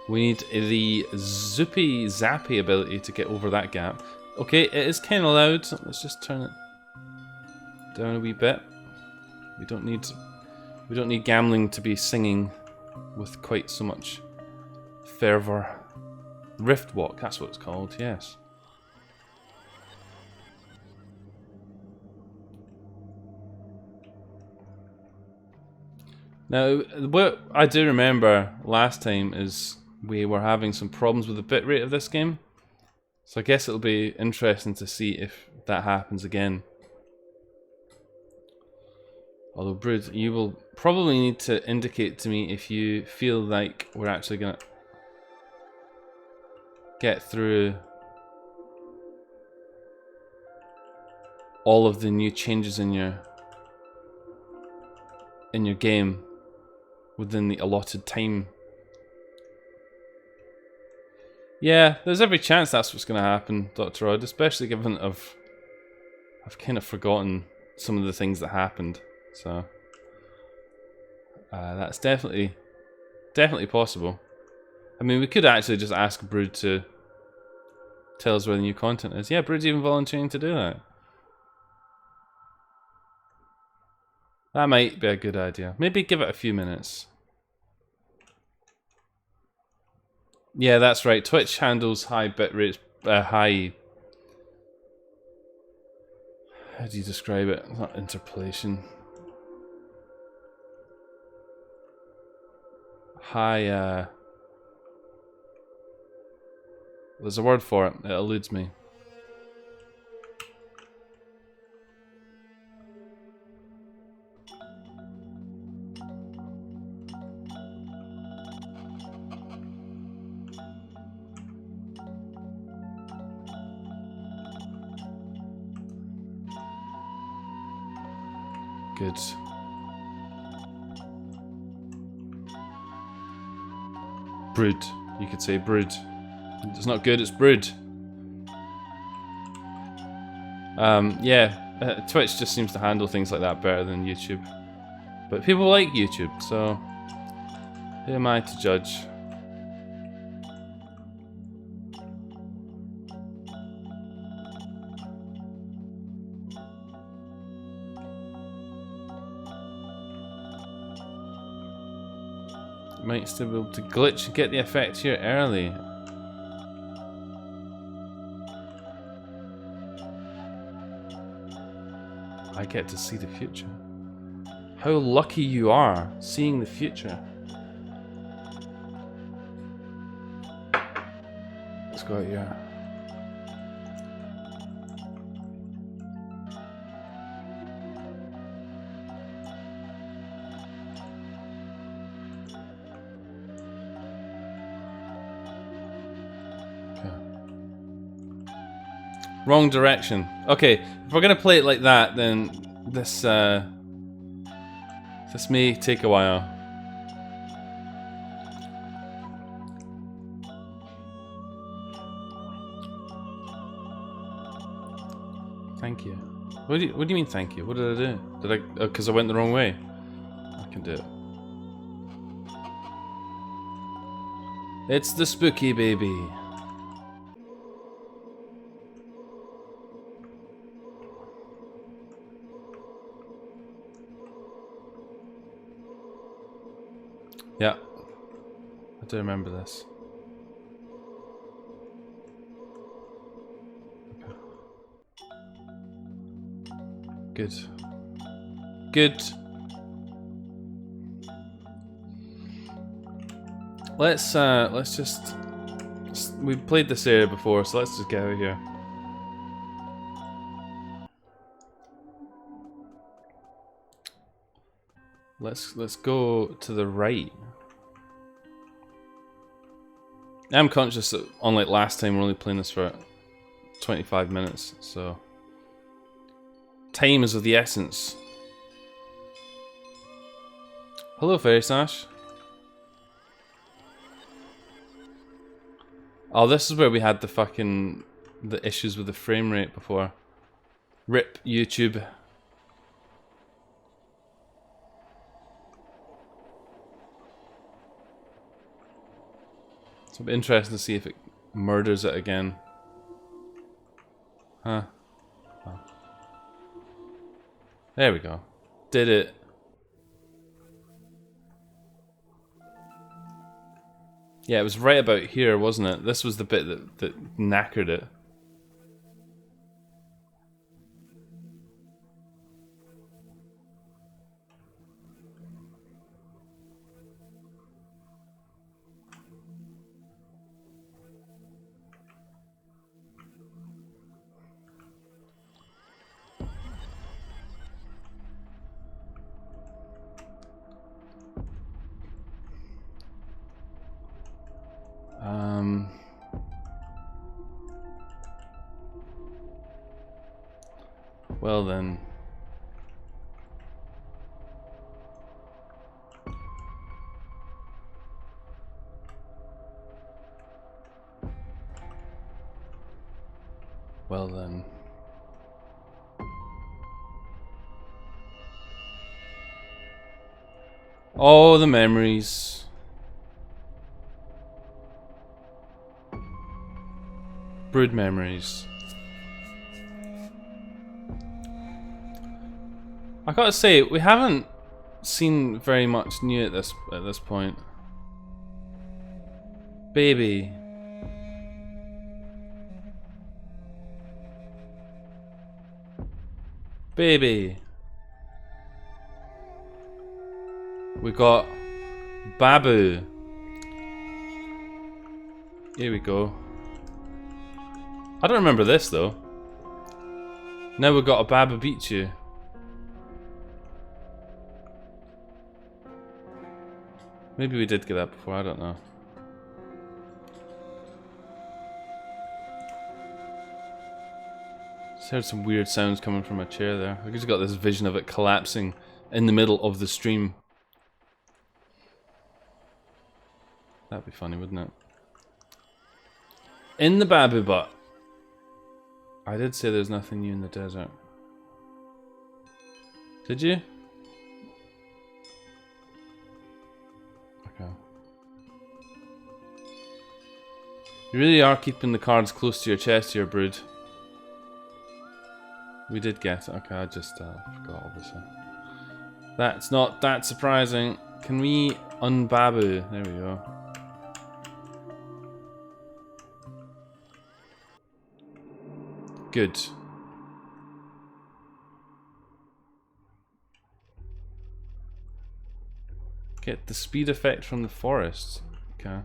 We need the zippy zappy ability to get over that gap. Okay, it is kind of loud. Let's just turn it down a wee bit. We don't need gambling to be singing with quite so much fervor. Rift walk, that's what it's called. Yes. Now, what I do remember last time is we were having some problems with the bitrate of this game. So I guess it'll be interesting to see if that happens again. Although, Brood, you will probably need to indicate to me if you feel like we're actually going to get through all of the new changes in your game within the allotted time. Yeah, there's every chance that's what's going to happen, Dr. Odd, especially given I've kind of forgotten some of the things that happened. So that's definitely possible. I mean, we could actually just ask Brood to tell us where the new content is. Yeah, Brood's even volunteering to do that. That might be a good idea. Maybe give it a few minutes. Yeah, that's right. Twitch handles high bit rates, high... How do you describe it? Not interpolation. High, there's a word for it. It eludes me. Good. Brood. You could say brood. It's not good, it's brood. Yeah, Twitch just seems to handle things like that better than YouTube. But people like YouTube, so who am I to judge? Might still be able to glitch and get the effect here early. I get to see the future. How lucky you are, seeing the future. Let's go out here. Wrong direction. Okay, if we're gonna play it like that, then this this may take a while. Thank you. What do you mean thank you? What did I do? Did I? Because I went the wrong way. I can do it. It's the spooky baby. Yeah, I do remember this. Okay. Good. Good. Let's just... We've played this area before, so let's just get out of here. Let's go to the right. I'm conscious that, unlike last time, we're only playing this for 25 minutes, so... Time is of the essence. Hello, Fairy Sash. Oh, this is where we had the issues with the frame rate before. RIP YouTube. So it'll be interesting to see if it murders it again. Huh. Oh. There we go. Did it. Yeah, it was right about here, wasn't it? This was the bit that knackered it. Well then. Well then. Oh, the memories. Brood memories. I gotta say, we haven't seen very much new at this point. Baby. Baby. We got Babu. Here we go. I don't remember this though. Now we've got a Babu beat you. Maybe we did get that before, I don't know. Just heard some weird sounds coming from a chair there. I just got this vision of it collapsing in the middle of the stream. That'd be funny, wouldn't it? In the Babu butt. I did say there's nothing new in the desert. Did you? Okay. You really are keeping the cards close to your chest here, Brood. We did get it. Okay, I just forgot, obviously. That's not that surprising. Can we unbabu? There we go. Good. Get the speed effect from the forest. Okay.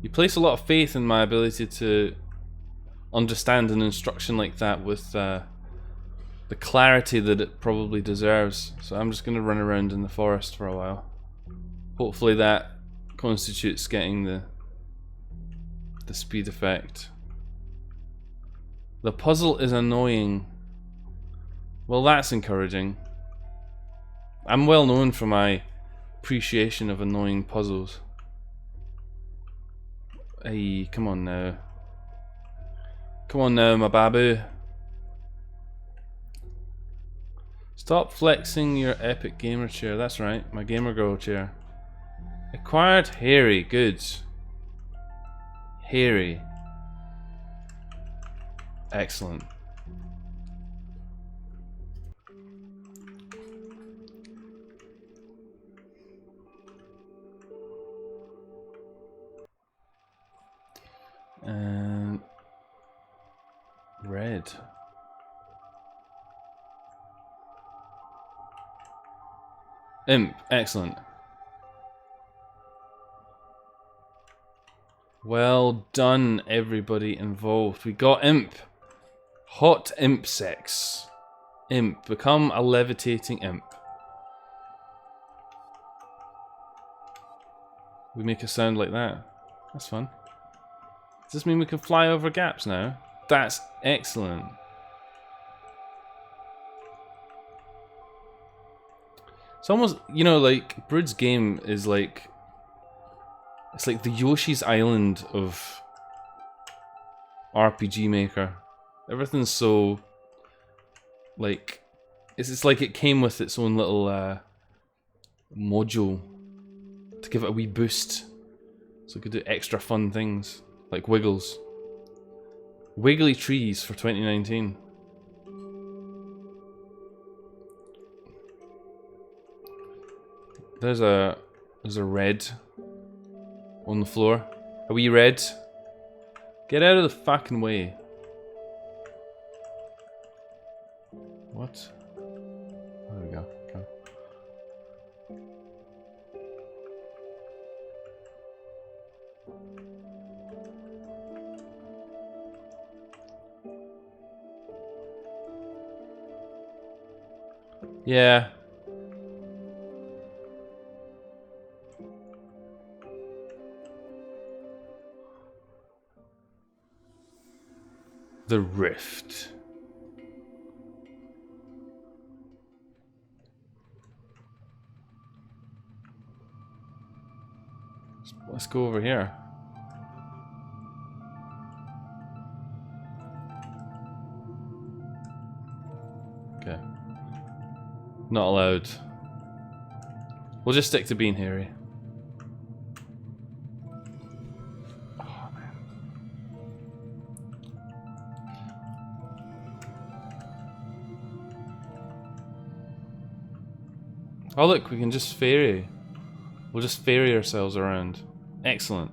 You place a lot of faith in my ability to understand an instruction like that with the clarity that it probably deserves. So I'm just going to run around in the forest for a while. Hopefully that constitutes getting the speed effect. The puzzle is annoying. Well, that's encouraging. I'm well known for my appreciation of annoying puzzles. Hey, come on now. Come on now, my babu. Stop flexing your epic gamer chair. That's right, my gamer girl chair. Acquired hairy goods. Hairy. Excellent. And red. Imp, excellent. Well done, everybody involved. We got imp. Hot imp sex. Imp, become a levitating imp. We make a sound like that. That's fun. Does this mean we can fly over gaps now? That's excellent. It's almost, you know, like, Brood's game is like... It's like the Yoshi's Island of RPG Maker. Everything's so... Like... It's like it came with its own little module to give it a wee boost. So we could do extra fun things, like wiggles. Wiggly trees for 2019. There's a red on the floor. A wee red. Get out of the fucking way. What? There we go. Okay. Yeah. The rift. Let's go over here. Okay. Not allowed. We'll just stick to being hairy. Oh, man. Oh look, we can just fairy. We'll just fairy ourselves around. Excellent.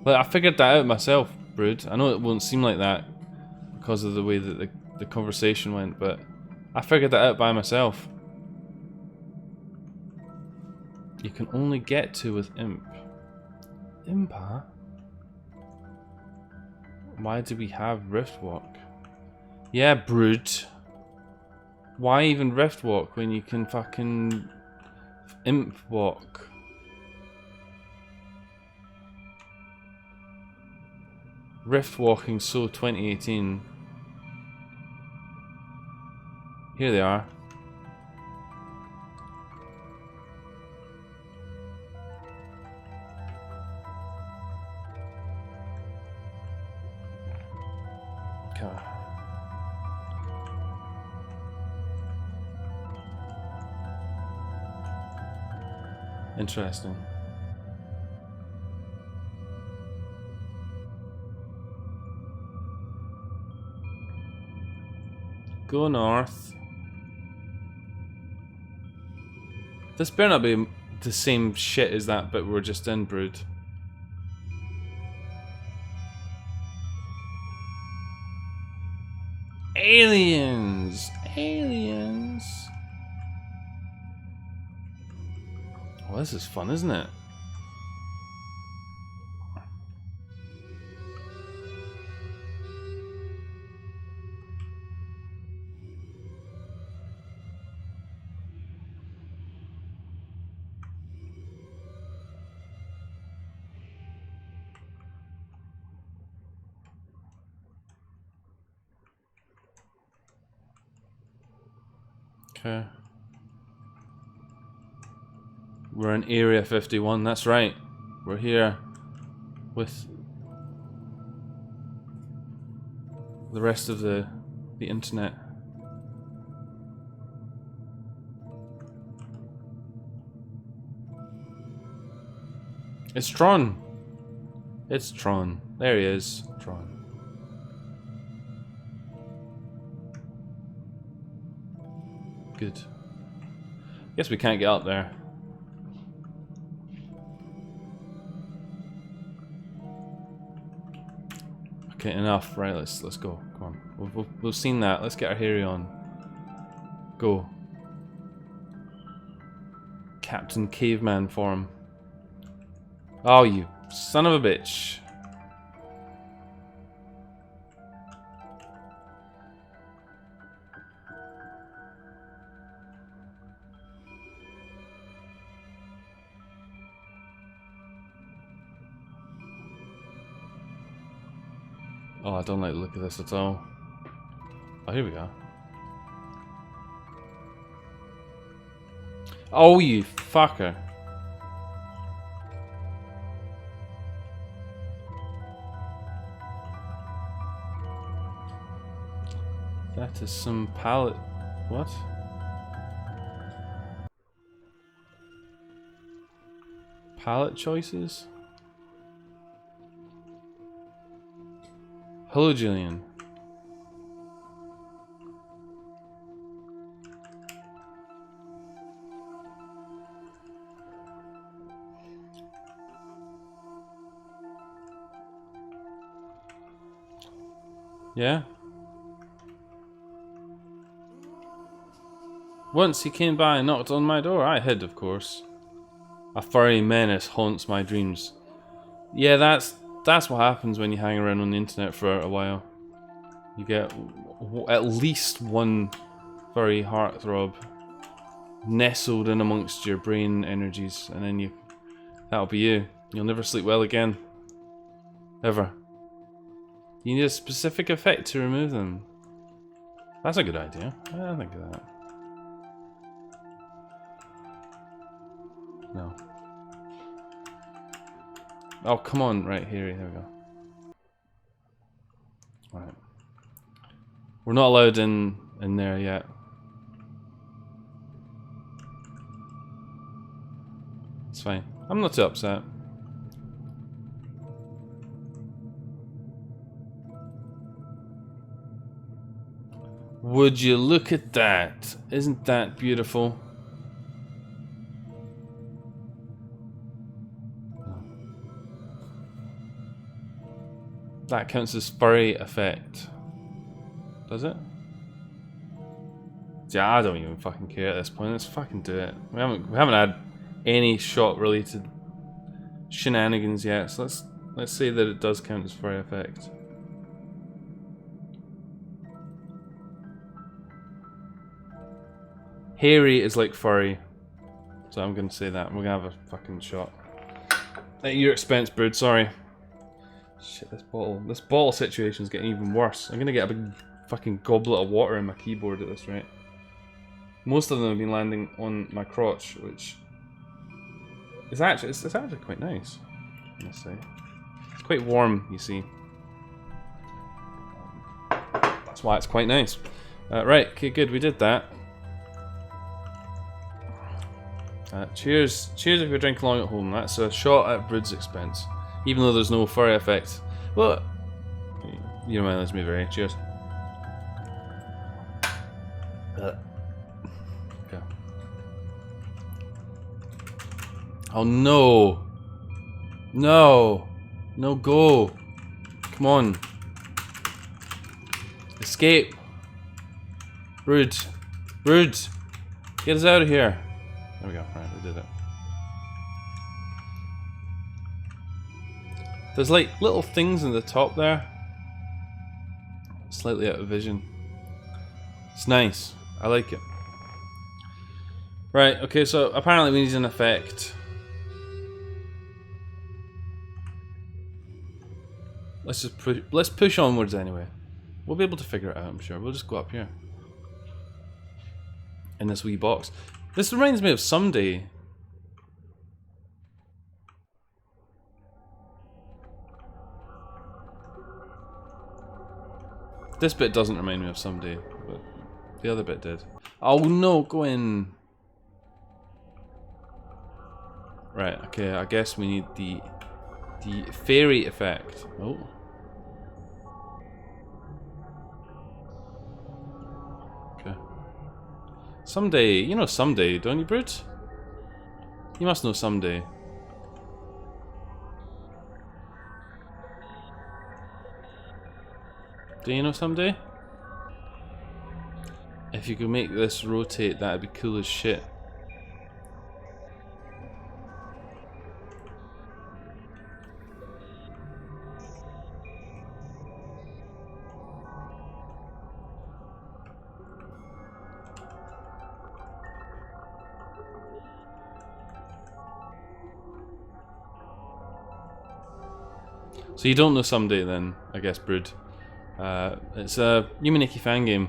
Like, I figured that out myself, Brood. I know it won't seem like that because of the way that the conversation went, but I figured that out by myself. You can only get to with Imp. Imp, huh? Why do we have Riftwalk? Yeah, Brood. Why even Riftwalk when you can fucking Imp walk? Rift walking so 2018. Here they are. Okay. Interesting. Go north. This better not be the same shit as that bit we're just in, Brood. Aliens! Aliens! Well, this is fun, isn't it? Okay. We're in Area 51, that's right. We're here with the rest of the internet. It's Tron. It's Tron. There he is. Tron. Good. Guess we can't get up there. Okay, enough. Right, let's go. Come on. We've seen that. Let's get our hairy on. Go. Captain Caveman form. Oh, you son of a bitch. Oh, I don't like the look of this at all. Oh, here we go. Oh, you fucker. That is some palette. What? Palette choices? Hello, Julian. Yeah? Once he came by and knocked on my door, I hid, of course. A furry menace haunts my dreams. Yeah, that's what happens when you hang around on the internet for a while. You get at least one furry heartthrob nestled in amongst your brain energies, and then that'll be you. You'll never sleep well again. Ever. You need a specific effect to remove them. That's a good idea. I think of that. No. Oh, come on. Right, here we go. Alright. We're not allowed in there yet. It's fine. I'm not too upset. Would you look at that? Isn't that beautiful? That counts as furry effect. Does it? Yeah, I don't even fucking care at this point. Let's fucking do it. We haven't had any shot related shenanigans yet, so let's say that it does count as furry effect. Hairy is like furry, so I'm gonna say that. We're gonna have a fucking shot. At your expense, Brood. Sorry. Shit, this bottle situation is getting even worse. I'm gonna get a big fucking goblet of water in my keyboard at this rate. Most of them have been landing on my crotch, which is actually it's actually quite nice. I must say, it's quite warm. You see, that's why it's quite nice. Right, okay, good. We did that. Cheers if you're drinking along at home. That's a shot at Brood's expense. Even though there's no furry effect. Well, you don't mind, let's move right. Cheers. Okay. Oh no! No! No, go! Come on. Escape! Brood! Brood! Get us out of here! There we go, right, we did it. There's like little things in the top there. Slightly out of vision. It's nice. I like it. Right, okay, so apparently we need an effect. Let's push onwards anyway. We'll be able to figure it out, I'm sure. We'll just go up here. In this wee box. This reminds me of Someday. This bit doesn't remind me of Someday, but the other bit did. Oh no, go in. Right, okay, I guess we need the fairy effect. Oh. Okay. Someday, you know Someday, don't you, Brood? You must know Someday. Do you know Someday? If you could make this rotate, that'd be cool as shit. So you don't know Someday then, I guess, Brood. It's a Yumineki fan game.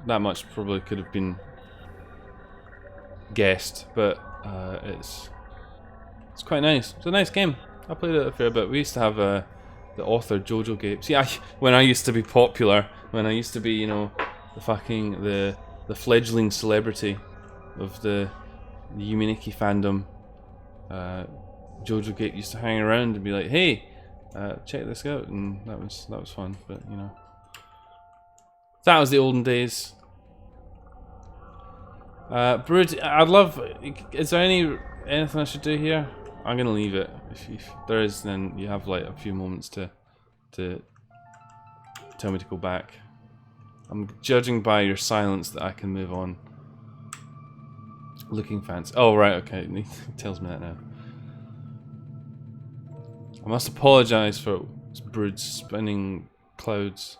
That much probably could have been guessed, but it's quite nice. It's a nice game. I played it a fair bit. We used to have the author Jojo Gabe. See, when I used to be popular, when I used to be, you know, the fledgling celebrity of the Yumineki fandom, Jojo Gate used to hang around and be like, "Hey, check this out," and that was fun. But you know, that was the olden days. Brood, I'd love. Is there anything I should do here? I'm gonna leave it. If there is, then you have like a few moments to tell me to go back. I'm judging by your silence that I can move on. Looking fancy. Oh right, okay. He tells me that now. I must apologise for Brood's spinning clouds.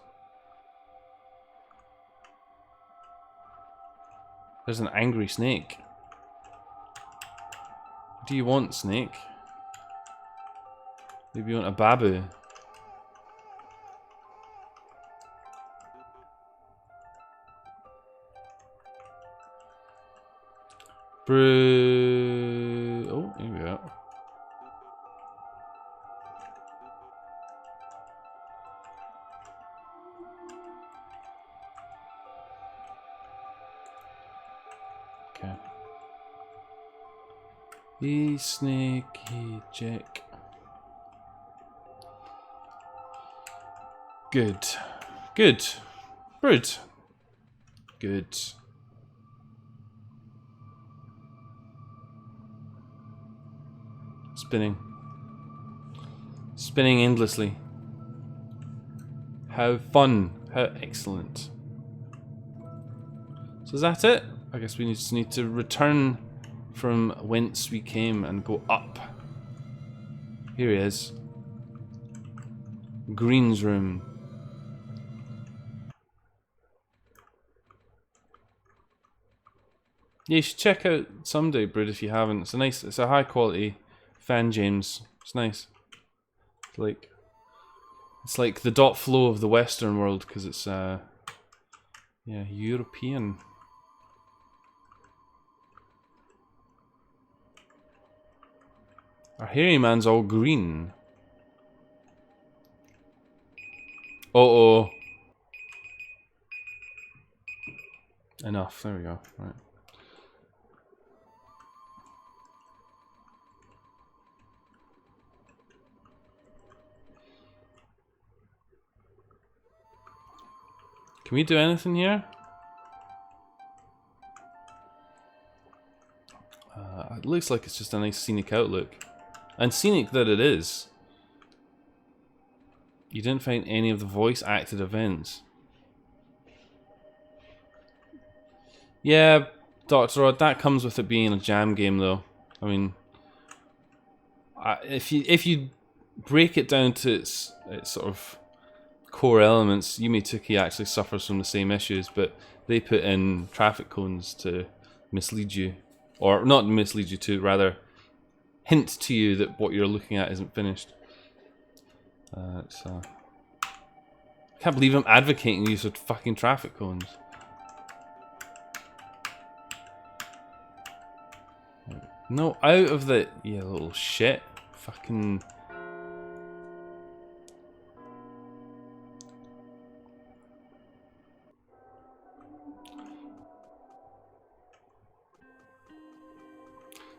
There's an angry snake. What do you want, snake? Maybe you want a babu. Brew. Oh, here we go. Okay. He sneaky Jack. Good. Good. Brood. Good. Spinning. Spinning endlessly. How fun. How excellent. So is that it? I guess we just need to return from whence we came and go up. Here he is. Green's room. Yeah, you should check out someday, Brood, if you haven't. It's a high quality fan James. It's nice. It's like the dot flow of the Western world because it's yeah, European. Our hairy man's all green. Uh-oh. Enough, there we go. Right. Can we do anything here? It looks like it's just a nice scenic outlook. And scenic that it is. You didn't find any of the voice acted events. Yeah, Dr. Rod, that comes with it being a jam game though. I mean, if you break it down to its sort of core elements, Yume Tuki actually suffers from the same issues, but they put in traffic cones to mislead you. Or not mislead you to, rather hint to you that what you're looking at isn't finished. I can't believe I'm advocating use of fucking traffic cones. No, out of the... Yeah, little shit. Fucking...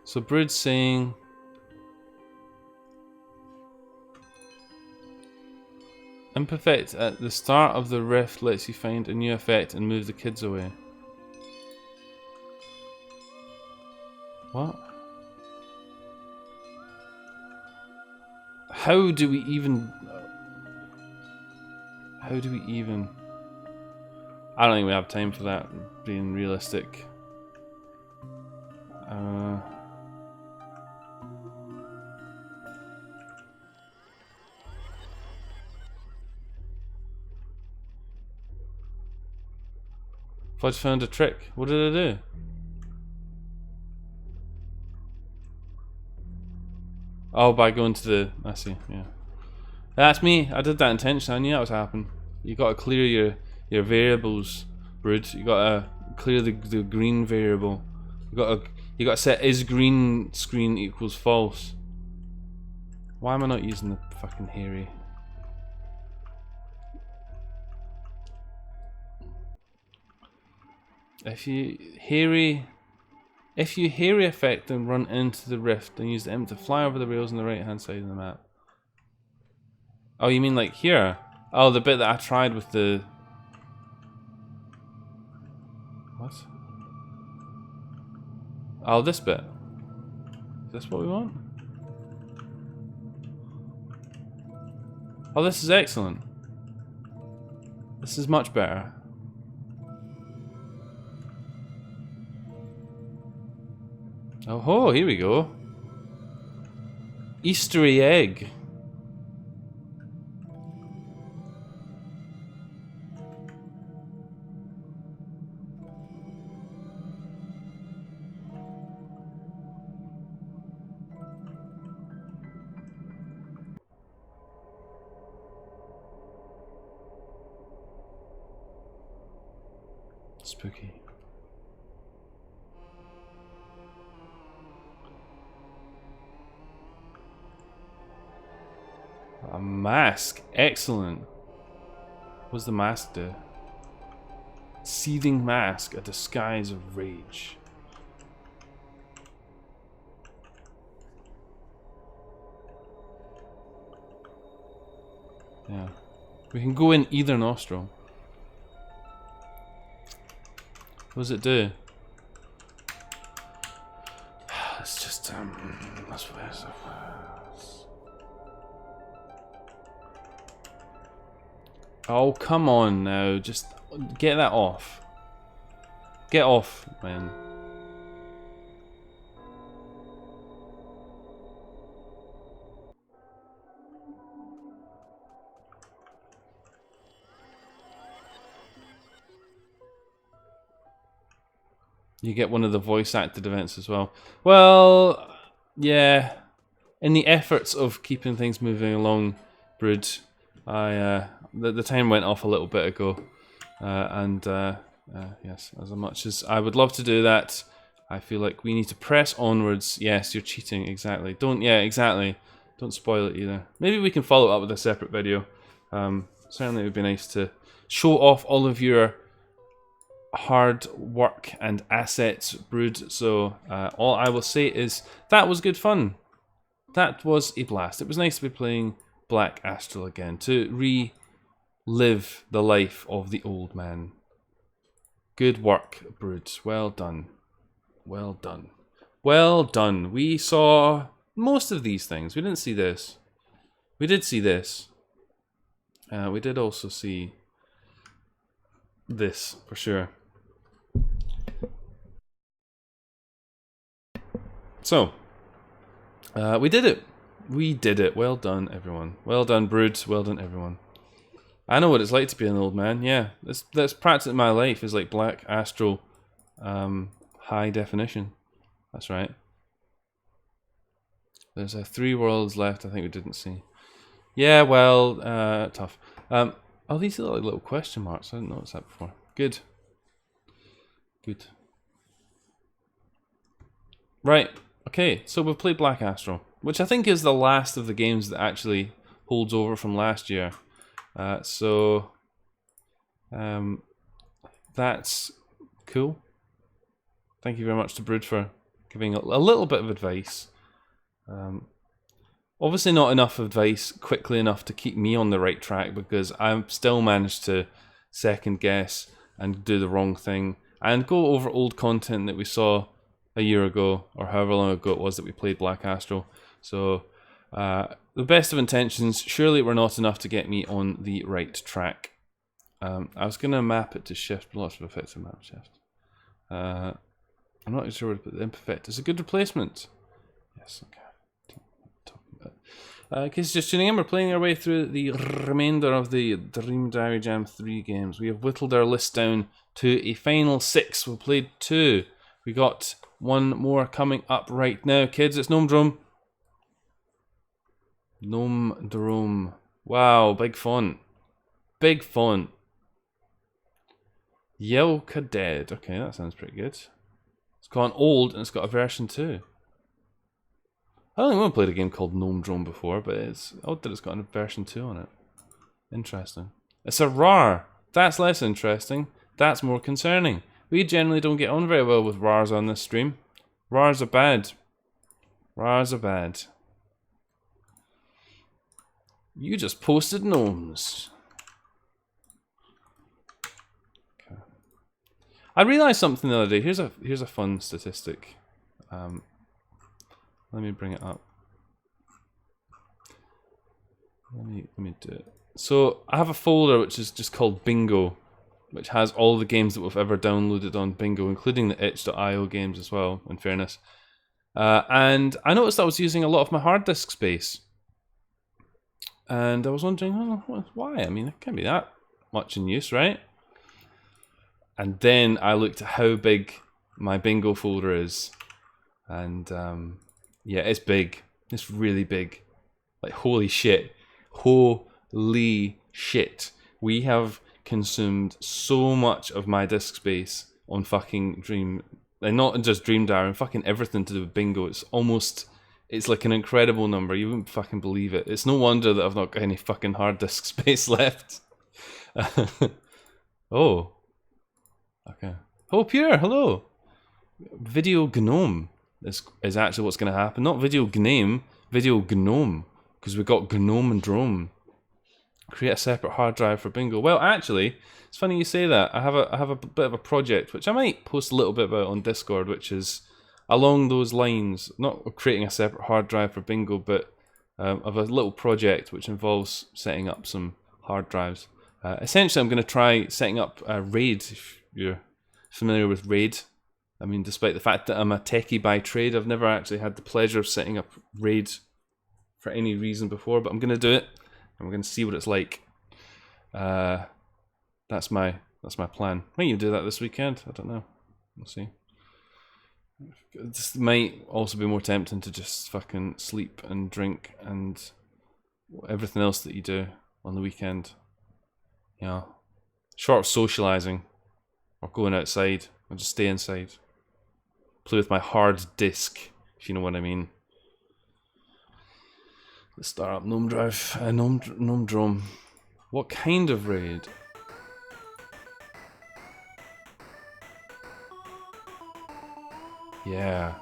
So Brood's saying... Imperfect at the start of the rift lets you find a new effect and move the kids away. What? How do we even... How do we even... I don't think we have time for that, being realistic. Fudge found a trick. What did I do? Oh, by going to the... I see, yeah. That's me. I did that intentionally. I knew that was happening. You got to clear your variables, Brood. You got to clear the green variable. You got to set is green screen equals false. Why am I not using the fucking hairy? If you hairy If you hairy effect and run into the rift, then use the imp to fly over the rails on the right hand side of the map. Oh, you mean like here? Oh, the bit that I tried with the... What? Oh, this bit. Is this what we want? Oh, this is excellent. This is much better. Oh ho, here we go. Eastery egg. Spooky. A mask. Excellent. What does the mask do? Seething mask, a disguise of rage. Yeah. We can go in either nostril. What does it do? It's just that's what it is. Oh, come on now. Just get that off. Get off, man. You get one of the voice acted events as well. Well, yeah. In the efforts of keeping things moving along, Brood, the time went off a little bit ago, yes, as much as I would love to do that, I feel like we need to press onwards. Yes, you're cheating, exactly. Exactly. Don't spoil it either. Maybe we can follow up with a separate video. Certainly it would be nice to show off all of your hard work and assets, Brood. So all I will say is that was good fun. That was a blast. It was nice to be playing Black Astral again, to relive the life of the old man. Good work, Brood. Well done. Well done. Well done. We saw most of these things. We didn't see this. We did see this. We did also see this, for sure. So, we did it. We did it. Well done, everyone. Well done, Brood. Well done, everyone. I know what it's like to be an old man. Yeah, that's practically my life. Is like Black Astral, high definition. That's right. There's 3 worlds left. I think we didn't see. Yeah, well, tough. Oh, these are like little question marks. I didn't notice that before. Good. Good. Right. Okay, so we've played Black Astral, which I think is the last of the games that actually holds over from last year. That's cool. Thank you very much to Brood for giving a little bit of advice. Obviously not enough advice quickly enough to keep me on the right track, because I've still managed to second guess and do the wrong thing and go over old content that we saw a year ago, or however long ago it was that we played Black Astral. So, the best of intentions, surely were not enough to get me on the right track. I was going to map it to shift, lots of effects on map shift. I'm not sure where to put the imp effect. It's a good replacement. Yes, okay. In case you're just tuning in, we're playing our way through the remainder of the Dream Diary Jam 3 games. We have whittled our list down to a final 6. We played 2. We got 1 more coming up right now. Kids, it's Gnome Drome. Gnome Drome. Wow, big font. Big font. Yelka Dead. Okay, that sounds pretty good. It's got an old and it's got a version 2. I don't think I've played a game called Gnome Drome before, but it's odd that it's got a version 2 on it. Interesting. It's a RAR. That's less interesting. That's more concerning. We generally don't get on very well with RARs on this stream. Rars are bad. Rars are bad. You just posted gnomes. Okay. I realized something the other day. Here's a fun statistic. Let me bring it up. Let me do it. So I have a folder which is just called Bingo, which has all the games that we've ever downloaded on Bingo, including the itch.io games as well, in fairness. And I noticed I was using a lot of my hard disk space. And I was wondering, why? I mean, it can't be that much in use, right? And then I looked at how big my Bingo folder is. And yeah, it's big. It's really big. Like, holy shit. Holy shit. We have consumed so much of my disk space on fucking Dream. And not just Dream Diary, and fucking everything to do with Bingo. It's like an incredible number. You wouldn't fucking believe it. It's no wonder that I've not got any fucking hard disk space left. Oh. Okay. Oh, Pure, hello. Video Gnome is actually what's going to happen. Not Video Gname, Video Gnome. Because we've got Gnome and Drome. Create a separate hard drive for Bingo. Well, actually, it's funny you say that. I have a bit of a project, which I might post a little bit about on Discord, which is along those lines, not creating a separate hard drive for Bingo, but of a little project which involves setting up some hard drives. Essentially, I'm going to try setting up RAID, if you're familiar with RAID. I mean, despite the fact that I'm a techie by trade, I've never actually had the pleasure of setting up RAID for any reason before, but I'm going to do it, and we're going to see what it's like. That's my plan. Might even do that this weekend, I don't know. We'll see. This might also be more tempting to just fucking sleep and drink and everything else that you do on the weekend. Yeah. Short of socialising or going outside, I'll just stay inside. Play with my hard disk, if you know what I mean. Let's start up Gnome Drive, Gnome Drome. What kind of raid? Yeah,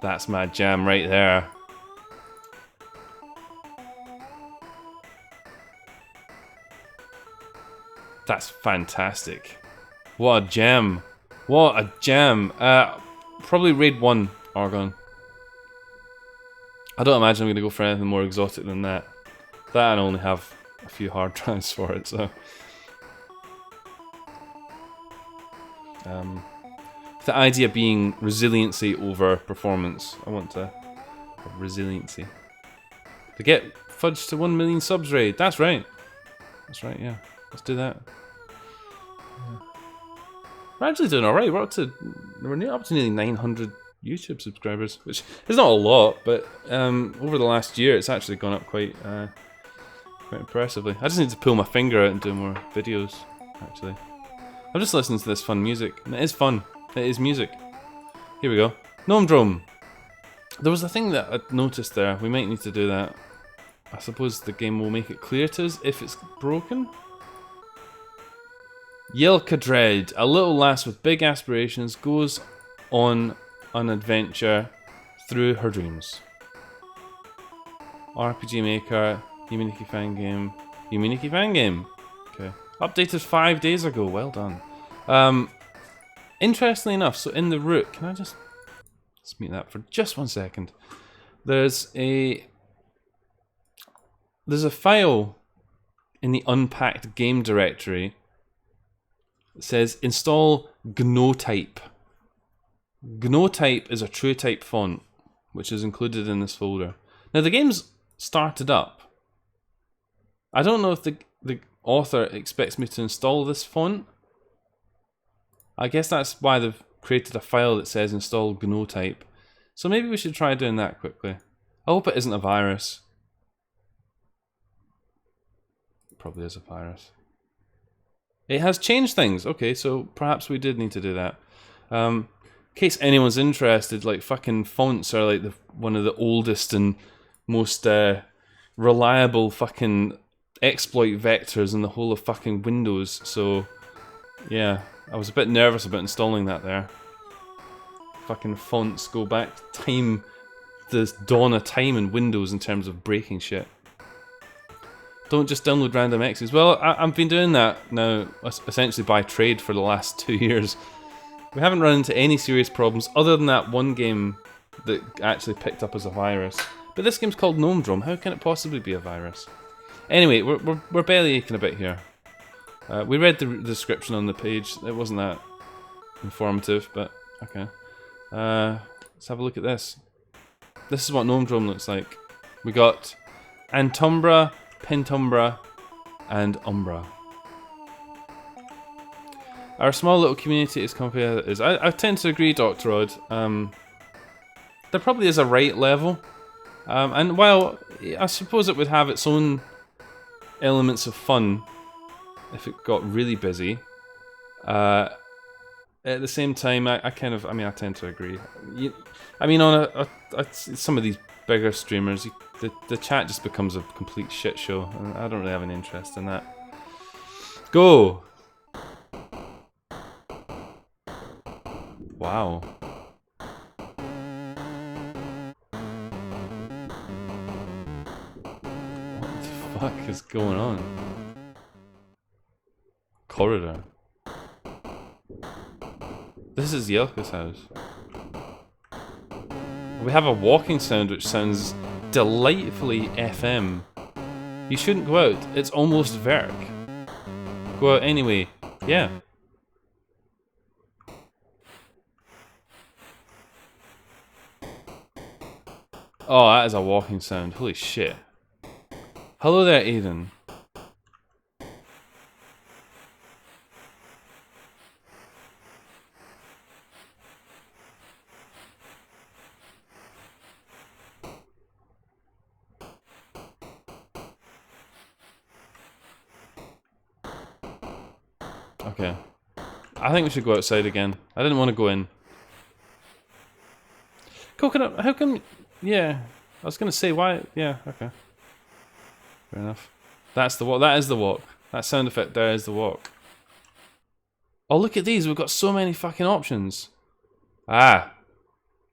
that's my jam right there. That's fantastic. What a jam. What a jam. Probably raid 1, Argon. I don't imagine I'm going to go for anything more exotic than that. That and I only have a few hard drives for it, so... the idea being resiliency over performance. I want to have resiliency. To get Fudge to 1 million subs raid. That's right. That's right, yeah. Let's do that. Yeah. We're actually doing alright. We're up to nearly 900 YouTube subscribers, which is not a lot, but over the last year it's actually gone up quite impressively. I just need to pull my finger out and do more videos, actually. I'm just listening to this fun music, and it is fun. It is music. Here we go. Gnome Drome. There was a thing that I noticed there. We might need to do that. I suppose the game will make it clear to us if it's broken. Yelka Dread, a little lass with big aspirations, goes on an adventure through her dreams. RPG Maker, Yuminiki fan game. Yuminiki fan game. Okay. Updated 5 days ago. Well done. Interestingly enough, so in the root, can I just mute that for just 1 second? There's a file in the unpacked game directory that says install GNOtype. GNOtype is a TrueType font, which is included in this folder. Now the game's started up. I don't know if the author expects me to install this font. I guess that's why they've created a file that says install GNOtype. So maybe we should try doing that quickly. I hope it isn't a virus. It probably is a virus. It has changed things. Okay, so perhaps we did need to do that. In case anyone's interested, like fucking fonts are like one of the oldest and most reliable fucking exploit vectors in the whole of fucking Windows. So yeah, I was a bit nervous about installing that there. fucking fonts go back to time, the dawn of time in Windows in terms of breaking shit. Don't just download random X's. Well, I've been doing that now, essentially by trade for the last 2 years. We haven't run into any serious problems other than that one game that actually picked up as a virus. But this game's called Gnome Drum. How can it possibly be a virus? Anyway, we're barely aching a bit here. We read the description on the page. It wasn't that informative, but okay. Let's have a look at this. This is what Gnome Drum looks like. We got Antumbra, Pentumbra, and Umbra. Our small little community is complicated as it is. I tend to agree, Dr. Odd. There probably is a right level. And while I suppose it would have its own elements of fun if it got really busy, at the same time, I tend to agree. On some of these bigger streamers, the chat just becomes a complete shit show, and I don't really have an interest in that. Go! Wow. What the fuck is going on? Corridor. This is Yelka's house. We have a walking sound which sounds delightfully FM. You shouldn't go out, it's almost Verk. Go out anyway, yeah. Oh, that is a walking sound, holy shit. Hello there, Aiden. Okay. I think we should go outside again. I didn't want to go in. Coconut, how come... Yeah, I was going to say why... Yeah, okay. Fair enough. That's the walk. That is the walk. That sound effect there is the walk. Oh, look at these. We've got so many fucking options. Ah.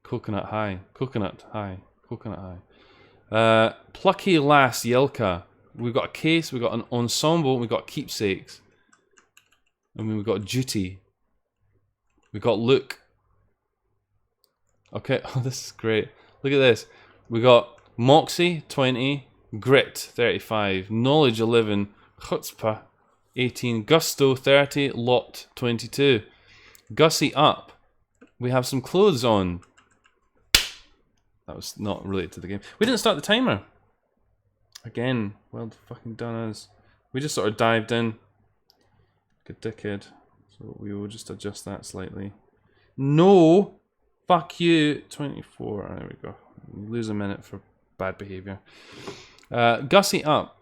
Coconut high. Coconut high. Coconut high. Plucky lass Yelka. We've got a case, we've got an ensemble, we've got keepsakes. I mean, we've got duty. We've got look. Okay, oh, this is great. Look at this. We got Moxie, 20. Grit, 35. Knowledge, 11. Chutzpah, 18. Gusto, 30. Lot, 22. Gussy up. We have some clothes on. That was not related to the game. We didn't start the timer. Again, well fucking done us. We just sort of dived in. Good dickhead. So we will just adjust that slightly. No! Fuck you! 24. There we go. Lose a minute for bad behaviour. Gussy up.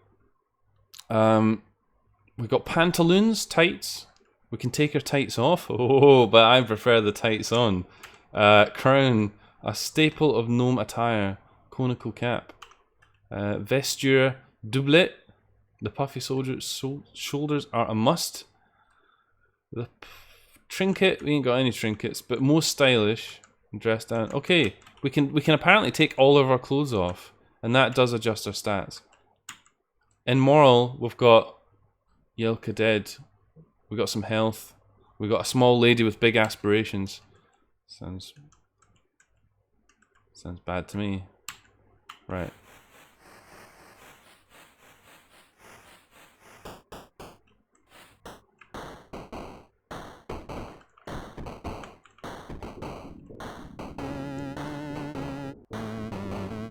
We've got pantaloons, tights. We can take our tights off. Oh, but I prefer the tights on. Crown. A staple of gnome attire. Conical cap. Vesture. Doublet. The puffy soldier's shoulders are a must. The trinket, we ain't got any trinkets, but most stylish. Dressed down. Okay, we can apparently take all of our clothes off, and that does adjust our stats. In moral, we've got Yelka dead. We got some health. We got a small lady with big aspirations. Sounds bad to me. Right.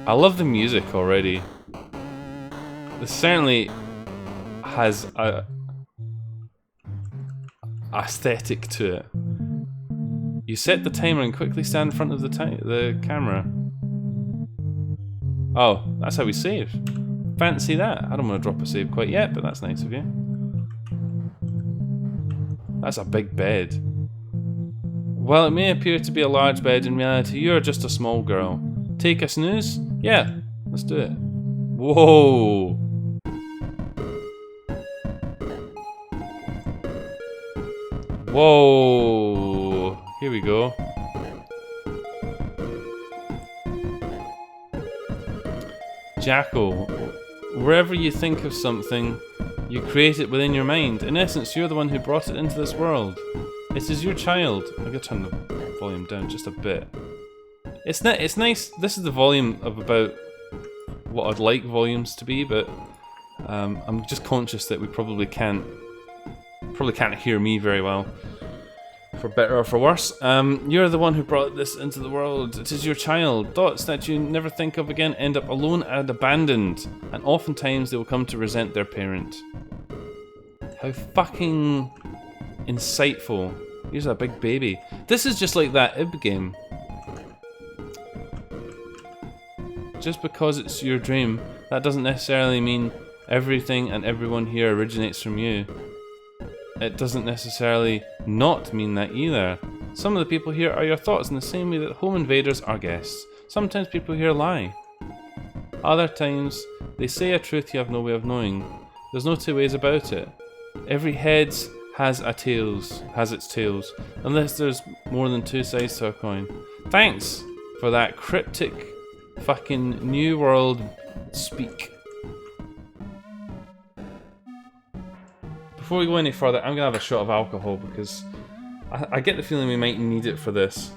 I love the music already. This certainly has a aesthetic to it. You set the timer and quickly stand in front of the camera. Oh, that's how we save. Fancy that. I don't want to drop a save quite yet, but that's nice of you. That's a big bed. While it may appear to be a large bed, in reality you are just a small girl. Take a snooze? Yeah, let's do it. Whoa! Whoa! Here we go. Jackal. Wherever you think of something, you create it within your mind. In essence, you're the one who brought it into this world. It is your child. I'm going to turn the volume down just a bit. It's nice. This is the volume of about what I'd like volumes to be, but I'm just conscious that we probably can't hear me very well, for better or for worse. You're the one who brought this into the world. It is your child. Dots that you never think of again end up alone and abandoned, and oftentimes they will come to resent their parent. How fucking insightful. Here's a big baby. This is just like that Ib game. Just because it's your dream, that doesn't necessarily mean everything and everyone here originates from you. It doesn't necessarily not mean that either. Some of the people here are your thoughts in the same way that home invaders are guests. Sometimes people here lie. Other times, they say a truth you have no way of knowing. There's no two ways about it. Every head has its tails, unless there's more than two sides to a coin. Thanks for that cryptic fucking New World speak. Before we go any further, I'm gonna have a shot of alcohol because I get the feeling we might need it for this.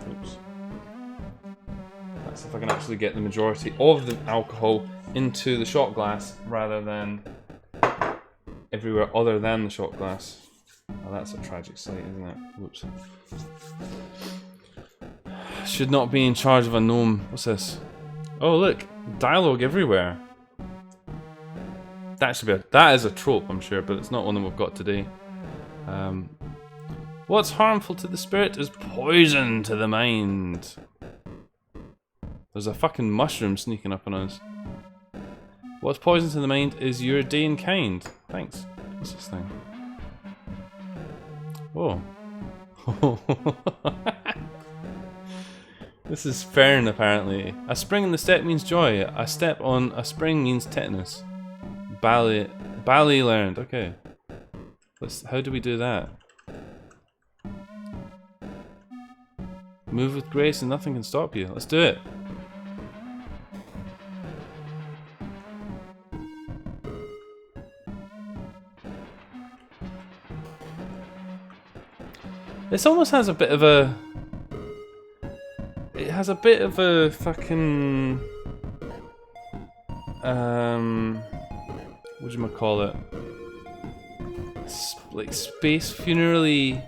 Oops. That's if I can actually get the majority of the alcohol into the shot glass rather than everywhere other than the shot glass. Oh, that's a tragic sight, isn't it? Whoops. Should not be in charge of a gnome. What's this? Oh look, dialogue everywhere. That is a trope, I'm sure, but it's not one that we've got today. What's harmful to the spirit is poison to the mind. There's a fucking mushroom sneaking up on us. What's poison to the mind is your day in kind. Thanks. What's this thing? Oh. This is fern, apparently. A spring in the step means joy. A step on a spring means tetanus. Bally learned. Okay. How do we do that? Move with grace and nothing can stop you. Let's do it. This almost has a bit of a... It has a bit of a fucking... whatchamacallit? Like space funeral-y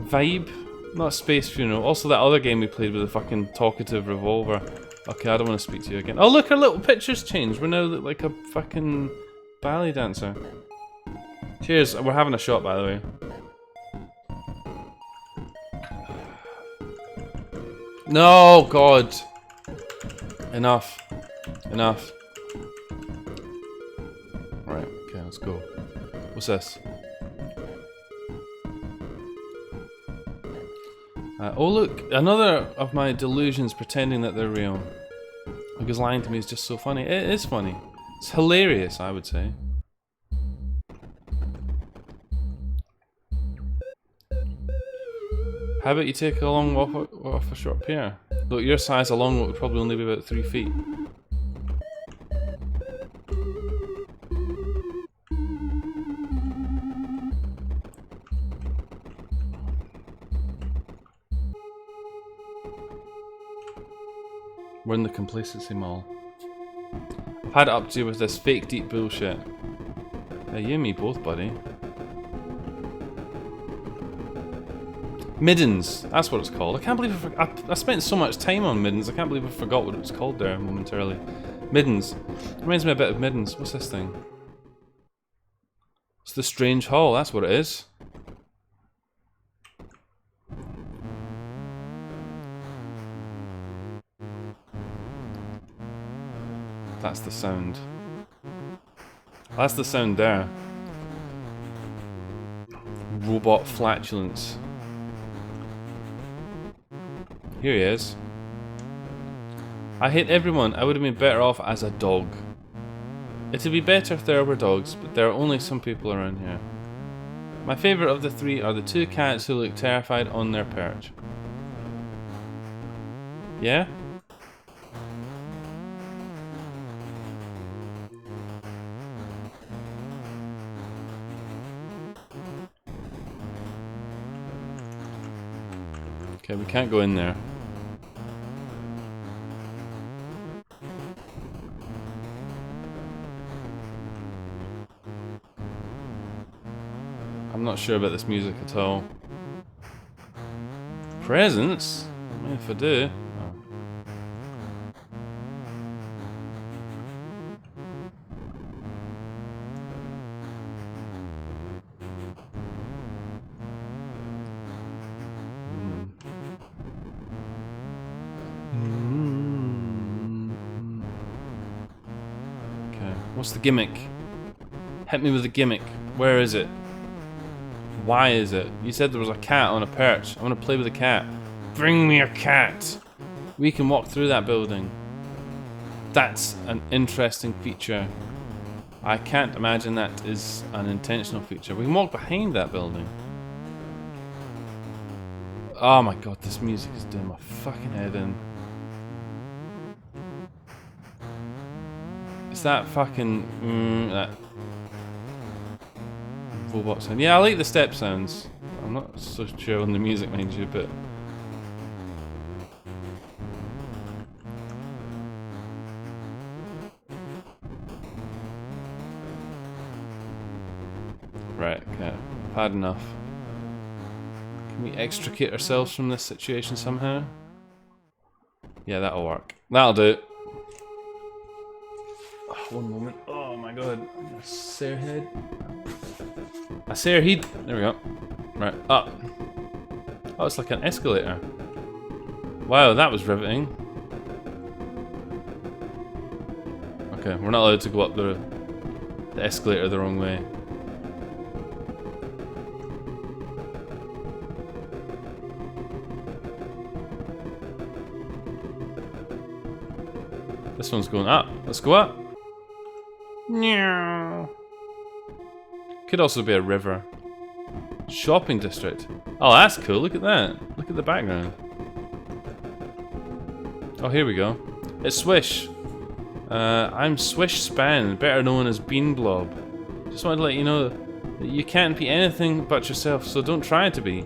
vibe? Not space funeral. Also that other game we played with the fucking talkative revolver. Okay, I don't want to speak to you again. Oh look, our little picture's changed. We're now like a fucking ballet dancer. Cheers. We're having a shot, by the way. No, God. Enough. Enough. Right, okay, let's go. What's this? Oh look, another of my delusions pretending that they're real. Because lying to me is just so funny. It is funny. It's hilarious, I would say. How about you take a long walk off a short pier? Look, your size, a long walk would probably only be about 3 feet. We're in the Complacency Mall. I've had it up to you with this fake deep bullshit. Yeah, you and me both, buddy. Middens, that's what it's called. I can't believe I spent so much time on Middens, I can't believe I forgot what it was called there momentarily. Middens. Reminds me a bit of Middens. What's this thing? It's the Strange Hall, that's what it is. That's the sound. That's the sound there. Robot flatulence. Here he is. I hate everyone. I would have been better off as a dog. It'd be better if there were dogs, but there are only some people around here. My favourite of the three are the two cats who look terrified on their perch. Yeah? Okay, we can't go in there. I'm not sure about this music at all. Presents? I mean, if I do. Oh. Okay, what's the gimmick? Hit me with the gimmick. Where is it? Why is it? You said there was a cat on a perch. I want to play with a cat. Bring me a cat! We can walk through that building. That's an interesting feature. I can't imagine that is an intentional feature. We can walk behind that building. Oh my god, this music is doing my fucking head in. Is that fucking... that robot sound? Yeah, I like the step sounds. I'm not so sure on the music, mind you, but... Right, okay. I've had enough. Can we extricate ourselves from this situation somehow? Yeah, that'll work. That'll do. Oh, one moment. Oh my god. A sore head. A sore head. There we go. Right, up. Oh, it's like an escalator. Wow, that was riveting. Okay, we're not allowed to go up the escalator the wrong way. This one's going up. Let's go up. Could also be a river. Shopping district. Oh, that's cool. Look at that. Look at the background. Oh, here we go. It's Swish. I'm Swish Span, better known as Bean Blob. Just wanted to let you know that you can't be anything but yourself, so don't try to be.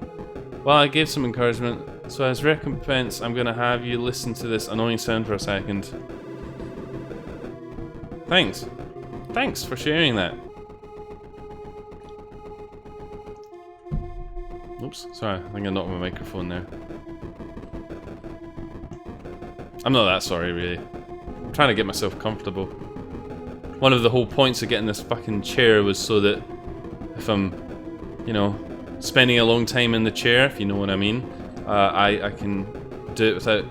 Well, I gave some encouragement, so as recompense, I'm gonna have you listen to this annoying sound for a second. Thanks. Thanks for sharing that. Oops, sorry, I think I knocked my microphone there. I'm not that sorry, really. I'm trying to get myself comfortable. One of the whole points of getting this fucking chair was so that if I'm, you know, spending a long time in the chair, if you know what I mean, I can do it without,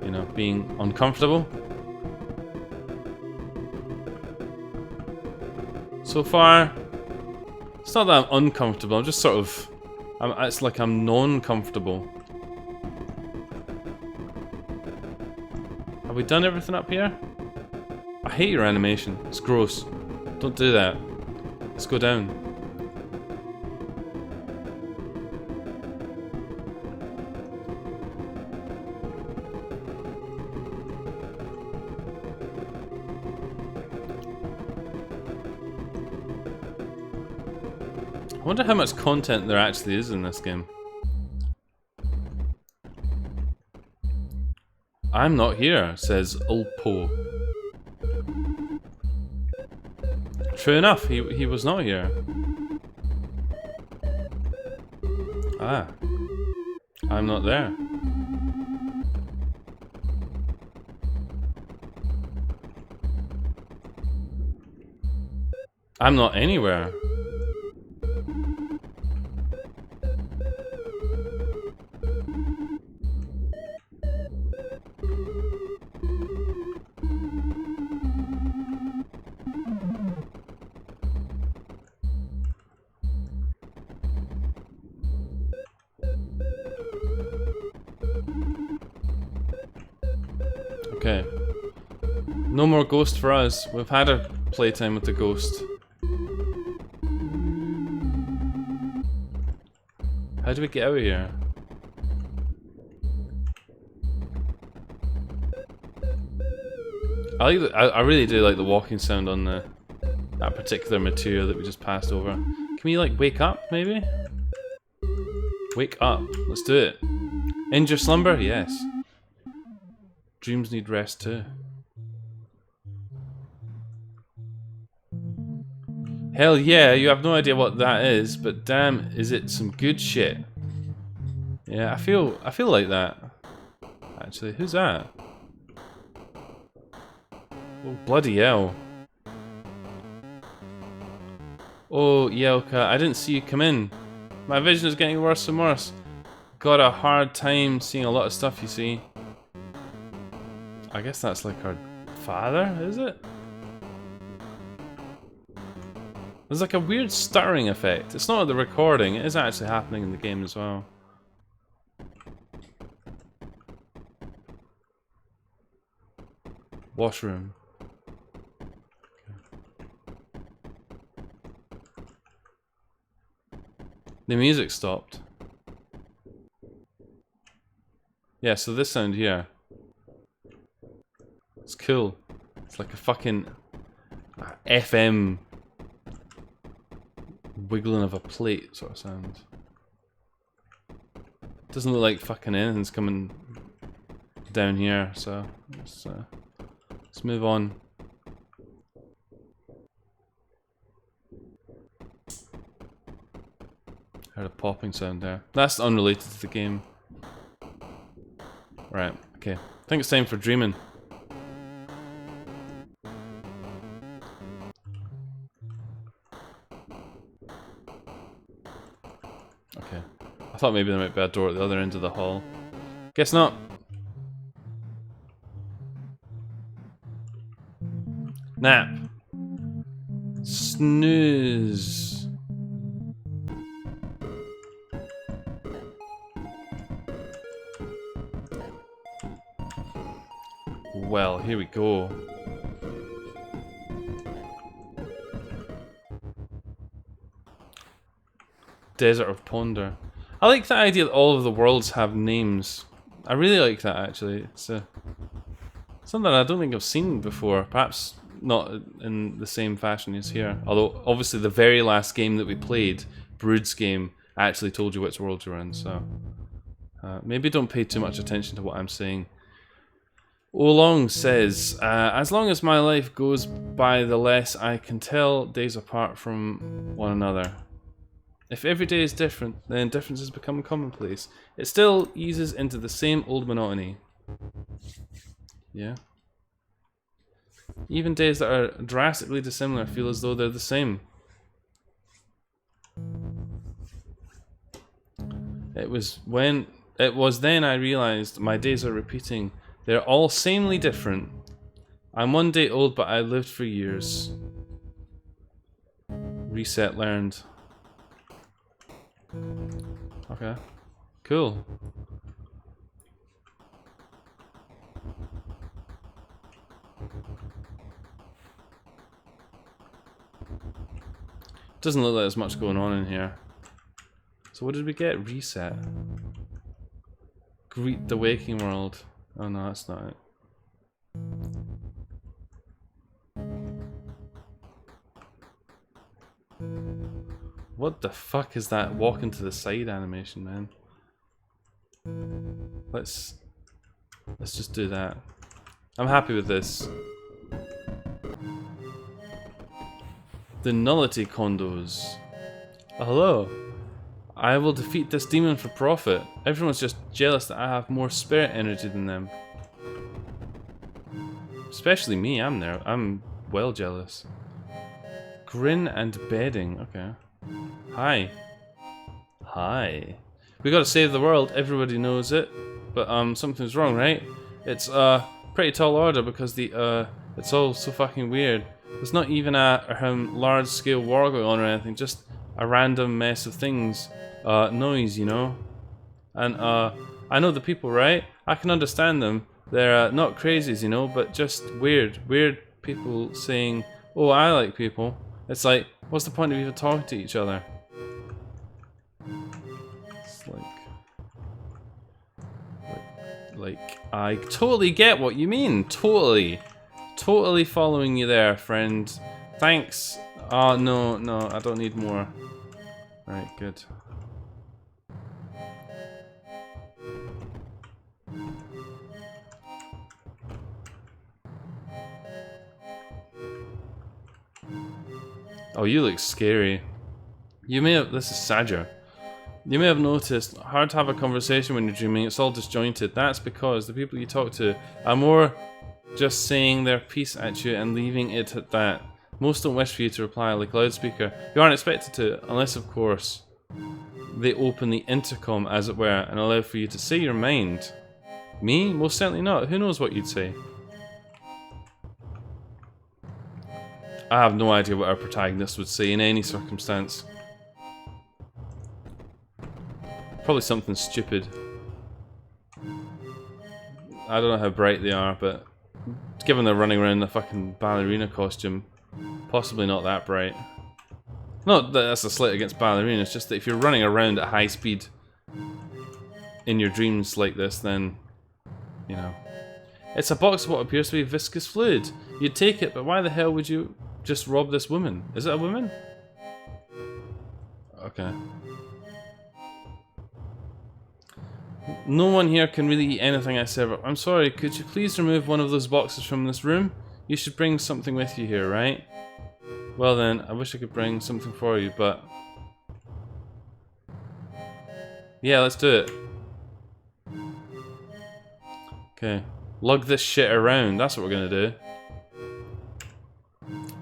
you know, being uncomfortable. So far, it's not that I'm uncomfortable, I'm just sort of... it's like I'm non-comfortable. Have we done everything up here? I hate your animation, it's gross. Don't do that. Let's go down. I wonder how much content there actually is in this game. I'm not here, says Ulpo. True enough, he was not here. Ah. I'm not there. I'm not anywhere. Okay. No more ghost for us. We've had our playtime with the ghost. How do we get out of here? I really do like the walking sound on that particular material that we just passed over. Can we like wake up maybe? Wake up. Let's do it. End your slumber? Yes. Dreams need rest too. Hell yeah, you have no idea what that is, but damn, is it some good shit. Yeah, I feel like that. Actually, who's that? Oh, bloody hell. Oh, Yelka, I didn't see you come in. My vision is getting worse and worse. Got a hard time seeing a lot of stuff, you see. I guess that's like our father, is it? There's like a weird stuttering effect. It's not at the recording, it is actually happening in the game as well. Washroom. The music stopped. Yeah, so this sound here. It's cool. It's like a fucking FM wiggling of a plate sort of sound. Doesn't look like fucking anything's coming down here, so let's move on. Heard a popping sound there. That's unrelated to the game. Right, okay. I think it's time for dreaming. Okay. I thought maybe there might be a door at the other end of the hall. Guess not. Nap. Snooze. Well, here we go. Desert of Ponder. I like the idea that all of the worlds have names. I really like that actually. It's something I don't think I've seen before. Perhaps not in the same fashion as here. Although obviously the very last game that we played, Brood's game, actually told you which world you're in. So maybe don't pay too much attention to what I'm saying. Olong says, as long as my life goes by, the less I can tell days apart from one another. If every day is different, then differences become commonplace. It still eases into the same old monotony. Yeah. Even days that are drastically dissimilar feel as though they're the same. It was then I realized my days are repeating. They're all sanely different. I'm one day old, but I lived for years. Reset learned. Okay. Cool. Doesn't look like there's much going on in here. So what did we get? Reset. Greet the waking world. Oh no, that's not it. What the fuck is that walking to the side animation, man? Let's just do that. I'm happy with this. The nullity condos. Oh, hello. I will defeat this demon for profit. Everyone's just jealous that I have more spirit energy than them. Especially me, I'm well jealous. Grin and bedding, okay. Hi. Hi. We gotta save the world, everybody knows it. But something's wrong, right? It's a pretty tall order because it's all so fucking weird. There's not even a large scale war going on or anything, just a random mess of things. Noise, you know? And I know the people, right? I can understand them. They're not crazies, you know, but just weird people saying, oh, I like people. It's like, what's the point of even talking to each other? It's like I totally get what you mean. Totally totally following you there, friend. Thanks. Oh, no, no, I don't need more. Right, good. Oh, you look scary. You may have... This is Saja. You may have noticed, hard to have a conversation when you're dreaming, it's all disjointed. That's because the people you talk to are more just saying their piece at you and leaving it at that. Most don't wish for you to reply like a loudspeaker. You aren't expected to, unless of course they open the intercom as it were and allow for you to say your mind. Me? Most certainly not. Who knows what you'd say? I have no idea what our protagonist would say in any circumstance. Probably something stupid. I don't know how bright they are, but given they're running around in a fucking ballerina costume, possibly not that bright. Not that that's a slight against ballerinas, it's just that if you're running around at high speed in your dreams like this, then, you know. It's a box of what appears to be viscous fluid. You'd take it, but why the hell would you just rob this woman? Is it a woman? Okay. No one here can really eat anything I serve. I'm sorry, could you please remove one of those boxes from this room? You should bring something with you here, right? Well then, I wish I could bring something for you, but... yeah, let's do it. Okay. Lug this shit around, that's what we're gonna do.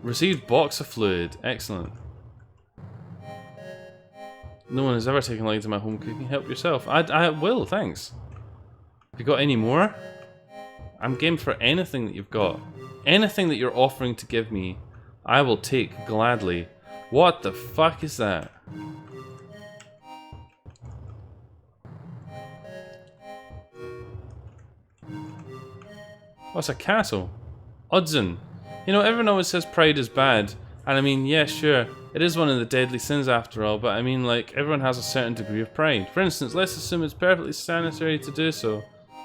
Received box of fluid. Excellent. No one has ever taken a liking to my home cooking. Help yourself. I will, thanks. Have you got any more? I'm game for anything that you've got. Anything that you're offering to give me, I will take gladly. What the fuck is that? What's a castle? Udzen. You know, everyone always says pride is bad. And I mean, yeah, sure, it is one of the deadly sins after all, but I mean, like, everyone has a certain degree of pride. For instance, let's assume it's perfectly sanitary to do so.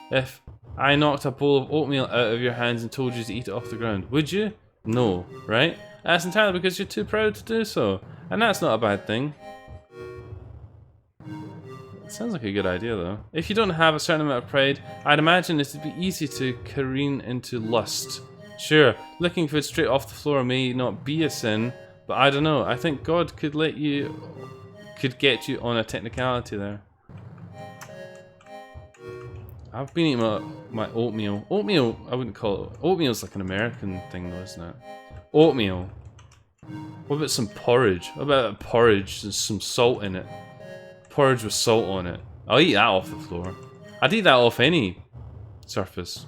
If I knocked a bowl of oatmeal out of your hands and told you to eat it off the ground, would you? No, right? That's entirely because you're too proud to do so. And that's not a bad thing. It sounds like a good idea, though. If you don't have a certain amount of pride, I'd imagine it'd be easy to careen into lust. Sure, licking food straight off the floor may not be a sin, but I don't know. I think God could get you on a technicality there. I've been eating my oatmeal. Oatmeal, I wouldn't call it. Oatmeal's like an American thing, though, isn't it? Oatmeal. What about some porridge? What about porridge? There's some salt in it. Porridge with salt on it. I'll eat that off the floor. I'd eat that off any surface.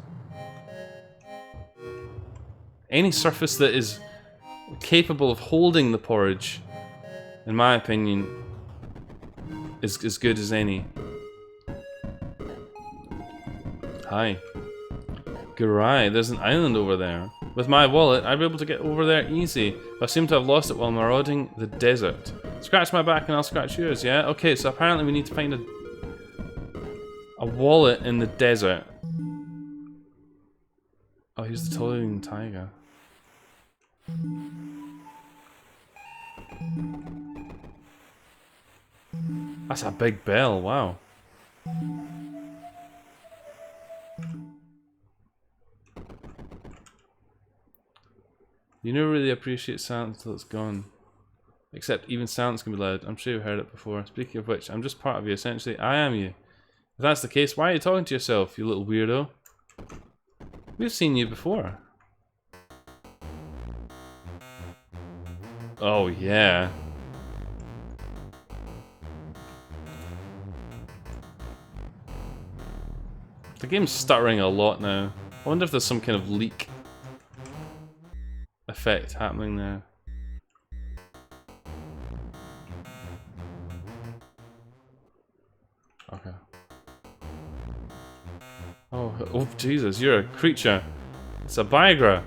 Any surface that is capable of holding the porridge, in my opinion, is as good as any. Hi. Gurai, there's an island over there. With my wallet, I'd be able to get over there easy, but I seem to have lost it while marauding the desert. Scratch my back and I'll scratch yours, yeah? Okay, so apparently we need to find a wallet in the desert. Oh, he's the Toluene tiger. That's a big bell, wow. You never really appreciate silence until it's gone. Except even silence can be loud. I'm sure you've heard it before. Speaking of which, I'm just part of you, essentially. I am you. If that's the case, why are you talking to yourself, you little weirdo? We've seen you before. Oh, yeah. The game's stuttering a lot now. I wonder if there's some kind of leak effect happening there. Okay. Oh Jesus, you're a creature. It's a Viagra.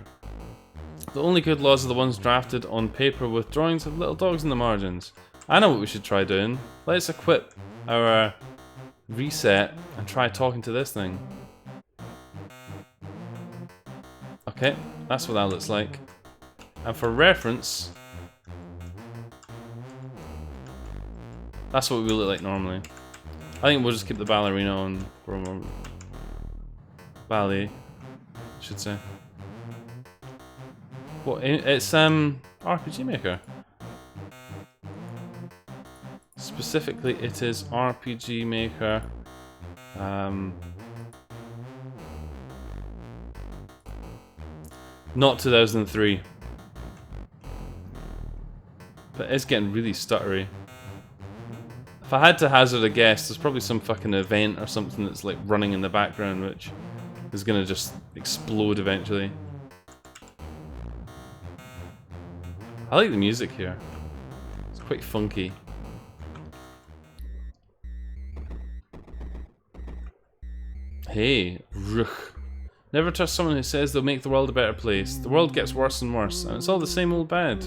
The only good laws are the ones drafted on paper with drawings of little dogs in the margins. I know what we should try doing. Let's equip our reset and try talking to this thing. Okay, That's what that looks like. And for reference, that's what we look like normally. I think we'll just keep the ballerina on for a moment. Ballet, I should say. What? It's RPG Maker. Specifically, it is RPG Maker. Not 2003. But it's getting really stuttery. If I had to hazard a guess, there's probably some fucking event or something that's like running in the background which is gonna just explode eventually. I like the music here. It's quite funky. Hey, Ruch. Never trust someone who says they'll make the world a better place. The world gets worse and worse, and it's all the same old bad.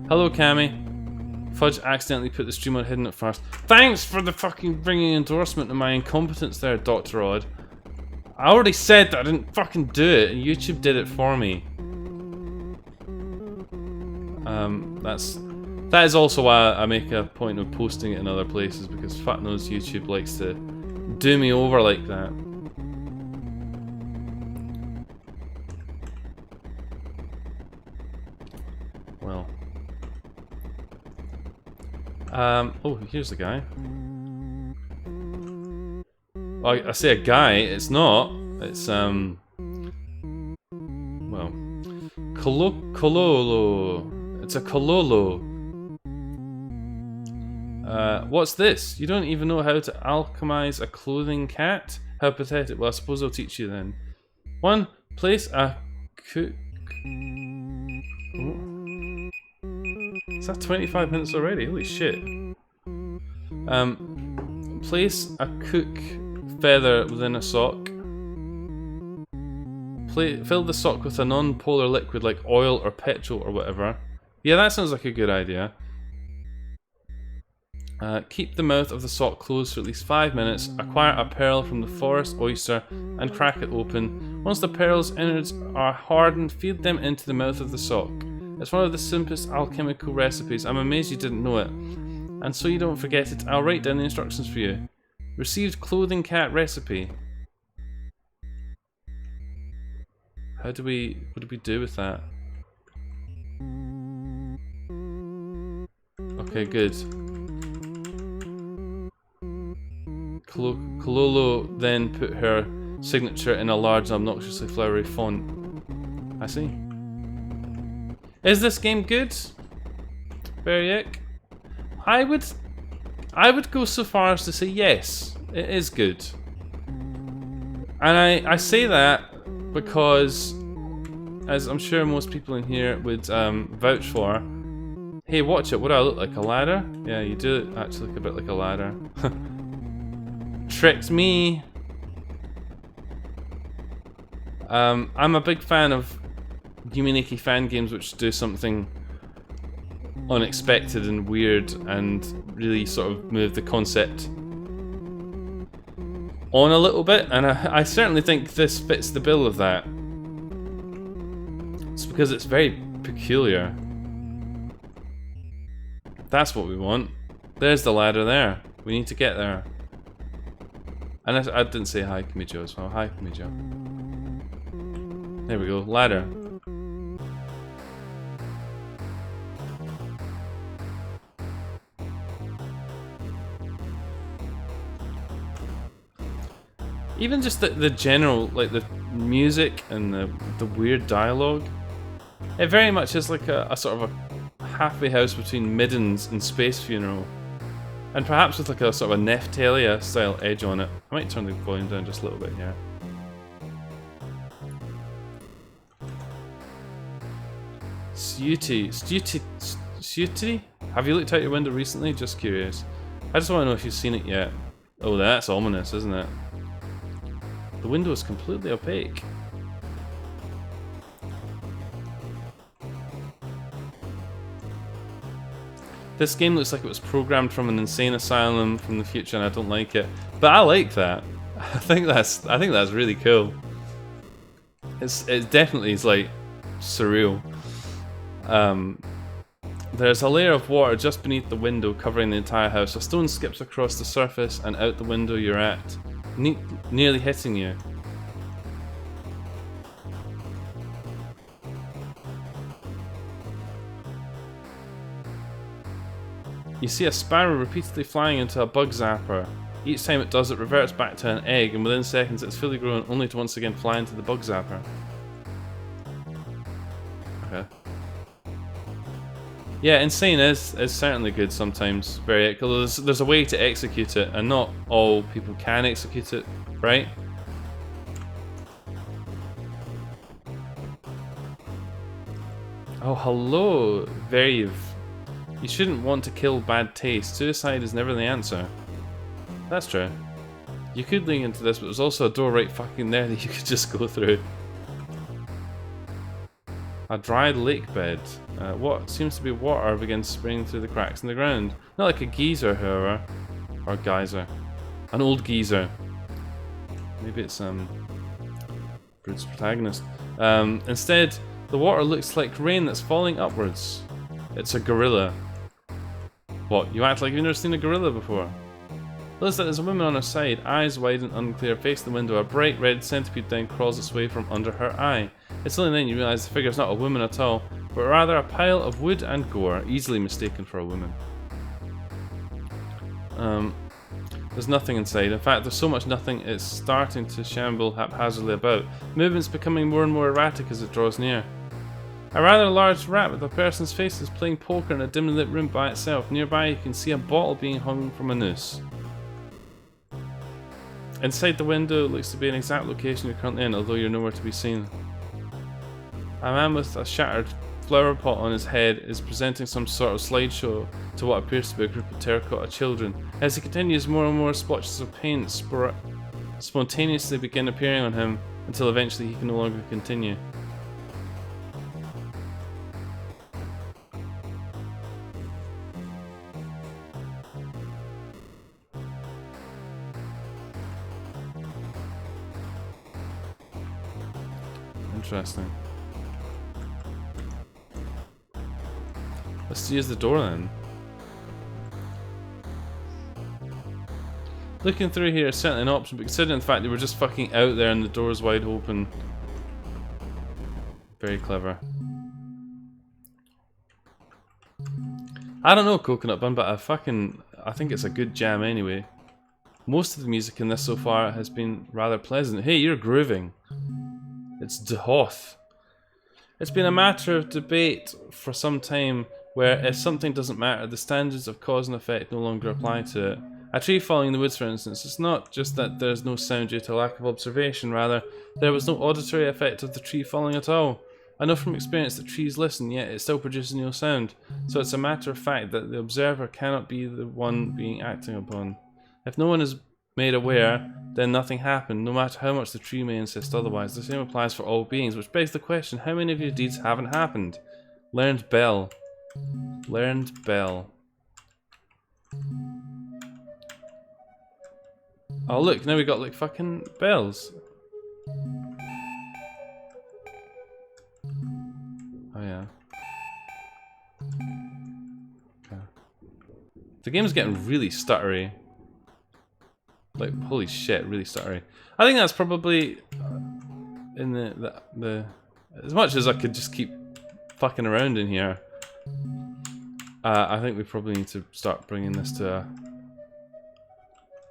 Hello, Cammy. Fudge accidentally put the stream on hidden at first. Thanks for the fucking ringing endorsement of my incompetence there, Dr. Odd. I already said that I didn't fucking do it, and YouTube did it for me. That is also why I make a point of posting it in other places, because fuck knows YouTube likes to do me over like that. Well. Oh, here's the guy. Well, I say a guy, it's not. It's, well. Kololo. It's a Kololo. What's this? You don't even know how to alchemize a clothing cat? How pathetic. Well, I suppose I'll teach you then. 1. Place a cook. Oh. Is that 25 minutes already? Holy shit. Place a cook feather within a sock. Fill the sock with a non-polar liquid like oil or petrol or whatever. Yeah, that sounds like a good idea. Keep the mouth of the sock closed for at least 5 minutes. Acquire a pearl from the forest oyster and crack it open. Once the pearl's innards are hardened, feed them into the mouth of the sock. It's one of the simplest alchemical recipes. I'm amazed you didn't know it. And so you don't forget it, I'll write down the instructions for you. Received clothing cat recipe. What do we do with that? Okay, good. Kololo then put her signature in a large, obnoxiously flowery font. I see. Is this game good? Beriek? I would go so far as to say yes, it is good. And I say that because, as I'm sure most people in here would vouch for, hey, watch it, what do I look like, a ladder? Yeah, you do actually look a bit like a ladder. Tricked me. I'm a big fan of Yumineki fan games which do something unexpected and weird and really sort of move the concept on a little bit, and I certainly think this fits the bill of that. It's because it's very peculiar. That's what we want. There's the ladder there. We need to get there. And I didn't say hi, Kamijo, as well. Hi, Kamijo. There we go, ladder. Even just the general, like the music and the weird dialogue, it very much is like a sort of a halfway house between Middens and Space Funeral. And perhaps with like a sort of a Neftalia style edge on it. I might turn the volume down just a little bit here. Suti? Have you looked out your window recently? Just curious. I just want to know if you've seen it yet. Oh, that's ominous, isn't it? The window is completely opaque. This game looks like it was programmed from an insane asylum from the future, and I don't like it. But I like that. I think that's really cool. It definitely is like surreal. There's a layer of water just beneath the window covering the entire house. A stone skips across the surface and out the window you're at, nearly hitting you. You see a sparrow repeatedly flying into a bug zapper. Each time it does, it reverts back to an egg, and within seconds it's fully grown, only to once again fly into the bug zapper. Okay. Yeah, insane is certainly good sometimes. Very, there's a way to execute it, and not all people can execute it, right? Oh, hello, Veriv. You shouldn't want to kill bad taste. Suicide is never the answer. That's true. You could lean into this, but there's also a door right fucking there that you could just go through. A dried lake bed. What seems to be water begins spraying through the cracks in the ground. Not like a geyser, however. Or geyser. An old geyser. Maybe it's Brute's protagonist. Instead, the water looks like rain that's falling upwards. It's a gorilla. What? You act like you've never seen a gorilla before. Looks like there's a woman on her side, eyes wide and unclear, face the window. A bright red centipede then crawls its way from under her eye. It's only then you realise the figure's not a woman at all, but rather a pile of wood and gore, easily mistaken for a woman. There's nothing inside. In fact, there's so much nothing it's starting to shamble haphazardly about. Movements becoming more and more erratic as it draws near. A rather large rat with a person's face is playing poker in a dimly lit room by itself. Nearby you can see a bottle being hung from a noose. Inside the window looks to be an exact location you're currently in, although you're nowhere to be seen. A man with a shattered flower pot on his head is presenting some sort of slideshow to what appears to be a group of terracotta children. As he continues, more and more splotches of paint spontaneously begin appearing on him, until eventually he can no longer continue. Interesting. Let's use the door then. Looking through here is certainly an option, but considering the fact they were just fucking out there and the door's wide open. Very clever. I don't know Coconut Bun, but I think it's a good jam anyway. Most of the music in this so far has been rather pleasant. Hey, you're grooving. It's Dehoth. It's been a matter of debate for some time where if something doesn't matter, the standards of cause and effect no longer apply to it. A tree falling in the woods, for instance, it's not just that there's no sound due to lack of observation, rather, there was no auditory effect of the tree falling at all. I know from experience that trees listen, yet it still produces no sound, so it's a matter of fact that the observer cannot be the one being acting upon. If no one is made aware, then nothing happened, no matter how much the tree may insist otherwise. The same applies for all beings, which begs the question, how many of your deeds haven't happened? Learned bell. Learned bell. Oh look, now we got like fucking bells. Oh yeah. Okay. The game's getting really stuttery. Like, holy shit, really stuttery. I think that's probably in the as much as I could just keep fucking around in here. I think we probably need to start bringing this to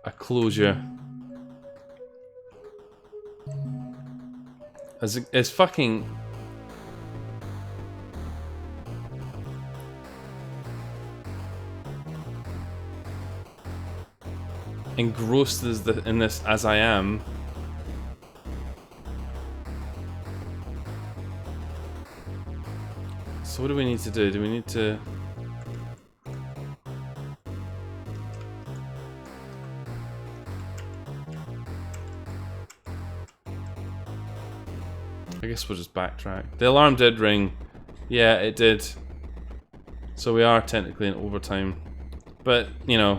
a closure. As fucking engrossed in this as I am. So what do we need to do? Do we need to... I guess we'll just backtrack. The alarm did ring. Yeah, it did. So we are technically in overtime. But, you know,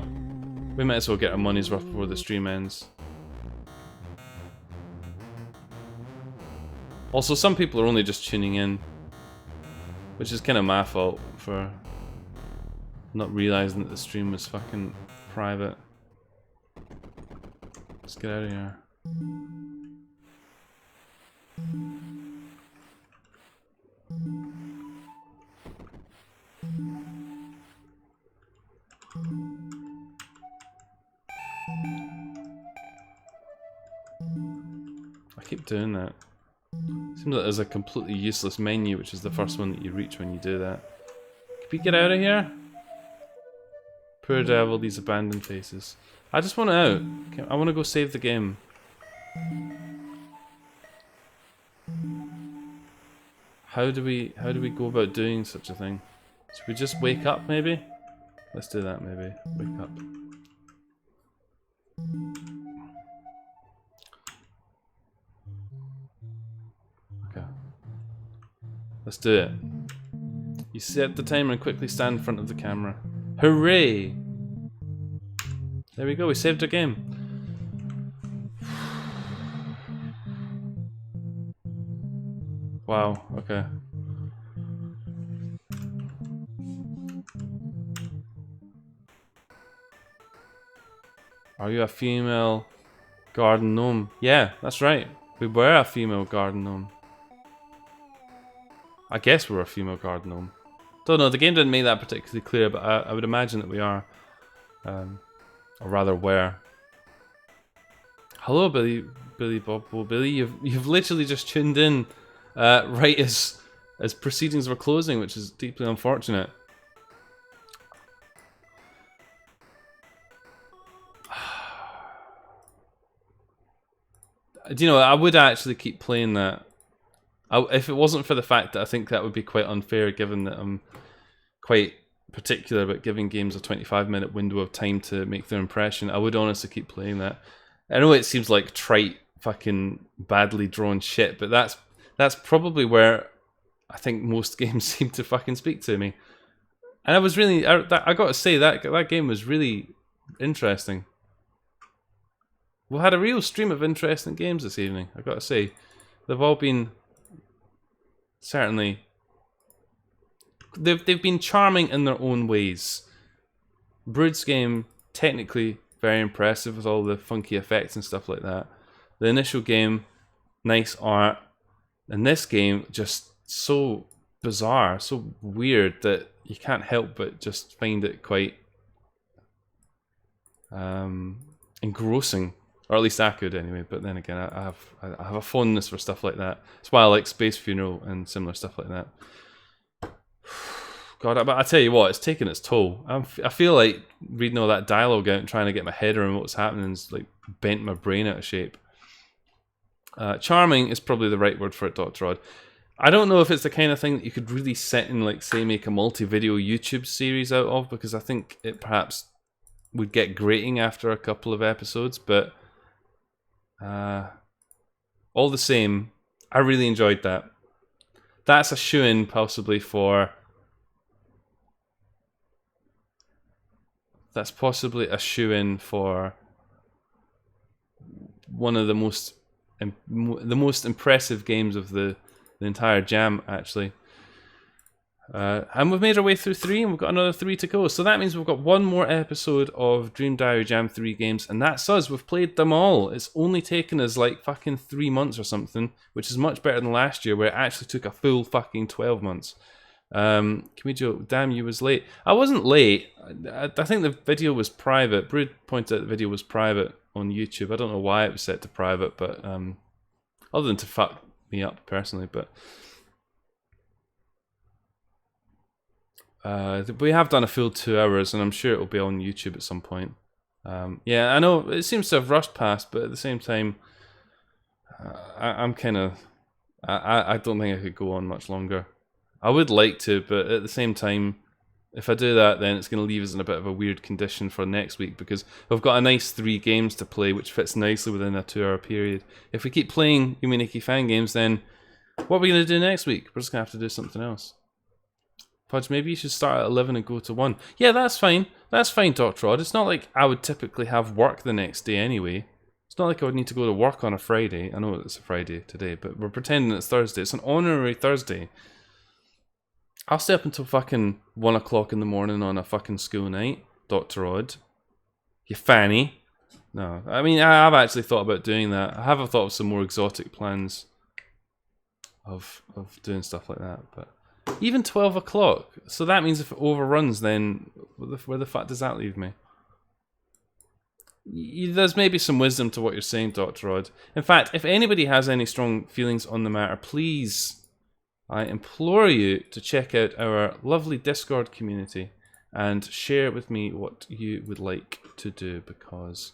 we might as well get our money's worth before the stream ends. Also, some people are only just tuning in, which is kind of my fault for not realizing that the stream was fucking private. Let's get out of here. I keep doing that. Seems like there's a completely useless menu, which is the first one that you reach when you do that. Can we get out of here? Poor devil, these abandoned faces. I just want out. I want to go save the game. How do we go about doing such a thing? Should we just wake up maybe? Let's do that maybe. Wake up. Okay. Let's do it. You set the timer and quickly stand in front of the camera. Hooray! There we go, we saved our game. Wow, okay. Are you a female garden gnome? Yeah, that's right. We were a female garden gnome. I guess we're a female garden gnome. Don't know, the game didn't make that particularly clear, but I would imagine that we are. Or rather were. Hello, Billy Bob. Well, Billy, you've literally just tuned in right as proceedings were closing, which is deeply unfortunate. Do you know, I would actually keep playing that. If it wasn't for the fact that I think that would be quite unfair, given that I'm quite particular about giving games a 25-minute window of time to make their impression, I would honestly keep playing that. I know it seems like trite, fucking badly drawn shit, but that's probably where I think most games seem to fucking speak to me. And I was really, I got to say, that game was really interesting. We had a real stream of interesting games this evening, I got to say. They've all been certainly, they've been charming in their own ways. Brood's game, technically very impressive with all the funky effects and stuff like that. The initial game, nice art. And this game, just so bizarre, so weird that you can't help but just find it quite engrossing. Or at least I could anyway, but then again, I have a fondness for stuff like that. That's why I like Space Funeral and similar stuff like that. God, but I tell you what, it's taken its toll. I feel like reading all that dialogue out and trying to get my head around what's happening is like bent my brain out of shape. Charming is probably the right word for it, Dr. Rod. I don't know if it's the kind of thing that you could really set in, like, say, make a multi-video YouTube series out of, because I think it perhaps would get grating after a couple of episodes, but all the same, I really enjoyed that. That's a shoo-in possibly for... That's possibly a shoo-in for one of the most impressive games of the entire jam, actually. And we've made our way through 3, and we've got another 3 to go. So that means we've got one more episode of Dream Diary Jam 3 games, and that's us. We've played them all. It's only taken us like fucking 3 months or something, which is much better than last year, where it actually took a full fucking 12 months. Can we joke? Damn, you was late. I wasn't late. I think the video was private. Brood pointed out the video was private on YouTube. I don't know why it was set to private, but other than to fuck me up personally, but we have done a full 2 hours, and I'm sure it will be on YouTube at some point. Yeah, I know it seems to have rushed past, but at the same time, I'm kind of... I don't think I could go on much longer. I would like to, but at the same time, if I do that, then it's going to leave us in a bit of a weird condition for next week, because we've got a nice 3 games to play, which fits nicely within a 2-hour period. If we keep playing Yuminiki fan games, then what are we going to do next week? We're just going to have to do something else. Pudge, maybe you should start at 11 and go to 1. Yeah, that's fine. That's fine, Dr. Odd. It's not like I would typically have work the next day anyway. It's not like I would need to go to work on a Friday. I know it's a Friday today, but we're pretending it's Thursday. It's an honorary Thursday. I'll stay up until fucking 1 o'clock in the morning on a fucking school night, Dr. Odd. You fanny. No, I mean, I've actually thought about doing that. I have thought of some more exotic plans of doing stuff like that, but even 12 o'clock. So that means if it overruns, then where the fuck does that leave me? There's maybe some wisdom to what you're saying, Dr. Odd. In fact, if anybody has any strong feelings on the matter, please, I implore you to check out our lovely Discord community and share with me what you would like to do, because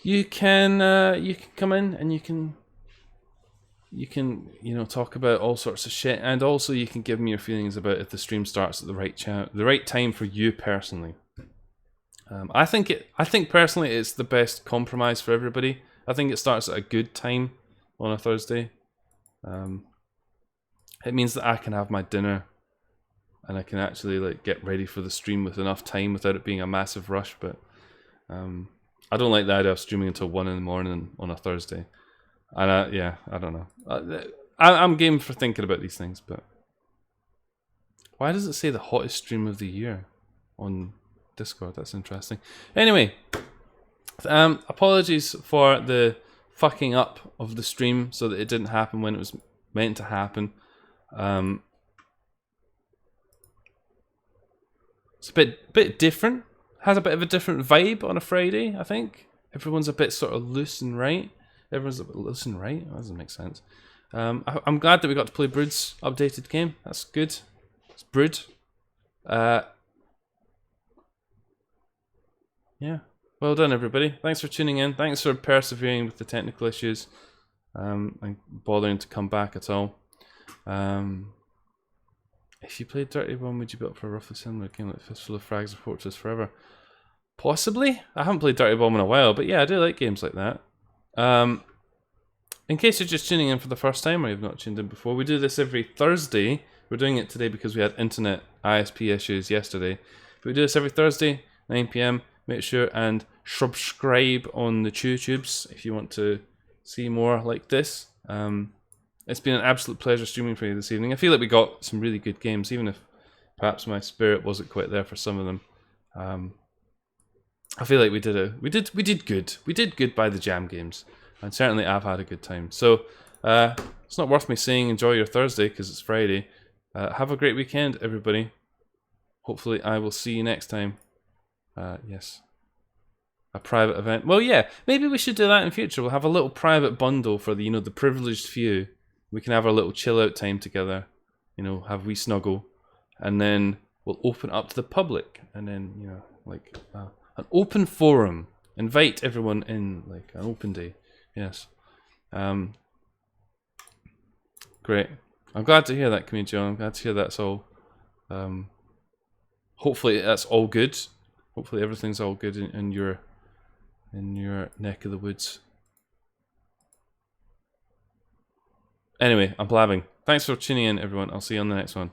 you can come in and you can talk about all sorts of shit, and also you can give me your feelings about if the stream starts at the right time for you personally. I think personally it's the best compromise for everybody. I think it starts at a good time on a Thursday. It means that I can have my dinner and I can actually like get ready for the stream with enough time without it being a massive rush. But I don't like the idea of streaming until 1 in the morning on a Thursday. And I don't know. I'm game for thinking about these things, but why does it say the hottest stream of the year on Discord? That's interesting. Anyway, apologies for the fucking up of the stream so that it didn't happen when it was meant to happen. It's a bit different. Has a bit of a different vibe on a Friday, I think. Everyone's a bit sort of loose and right. Everyone's a bit loose and right. That doesn't make sense. I'm glad that we got to play Brood's updated game. That's good. It's Brood. Yeah. Well done, everybody. Thanks for tuning in. Thanks for persevering with the technical issues. And bothering to come back at all. If you played Dirty Bomb, would you be up for a roughly similar game like Fistful of Frags or Fortress Forever? Possibly. I haven't played Dirty Bomb in a while, but yeah, I do like games like that. In case you're just tuning in for the first time or you've not tuned in before, we do this every Thursday. We're doing it today because we had internet ISP issues yesterday. But we do this every Thursday, 9 PM. Make sure and subscribe on the YouTubes if you want to see more like this. It's been an absolute pleasure streaming for you this evening. I feel like we got some really good games, even if perhaps my spirit wasn't quite there for some of them. I feel like we did good. We did good by the jam games, and certainly I've had a good time. So it's not worth me saying enjoy your Thursday because it's Friday. Have a great weekend, everybody. Hopefully, I will see you next time. Yes, a private event. Well, yeah, maybe we should do that in future. We'll have a little private bundle for the the privileged few. We can have our little chill out time together. Have we snuggle, and then we'll open up to the public, and then like an open forum. Invite everyone in, like an open day. Yes. Great. I'm glad to hear that, Community John. I'm glad to hear that's all. Hopefully that's all good. Hopefully everything's all good in your neck of the woods. Anyway, I'm blabbing. Thanks for tuning in, everyone. I'll see you on the next one.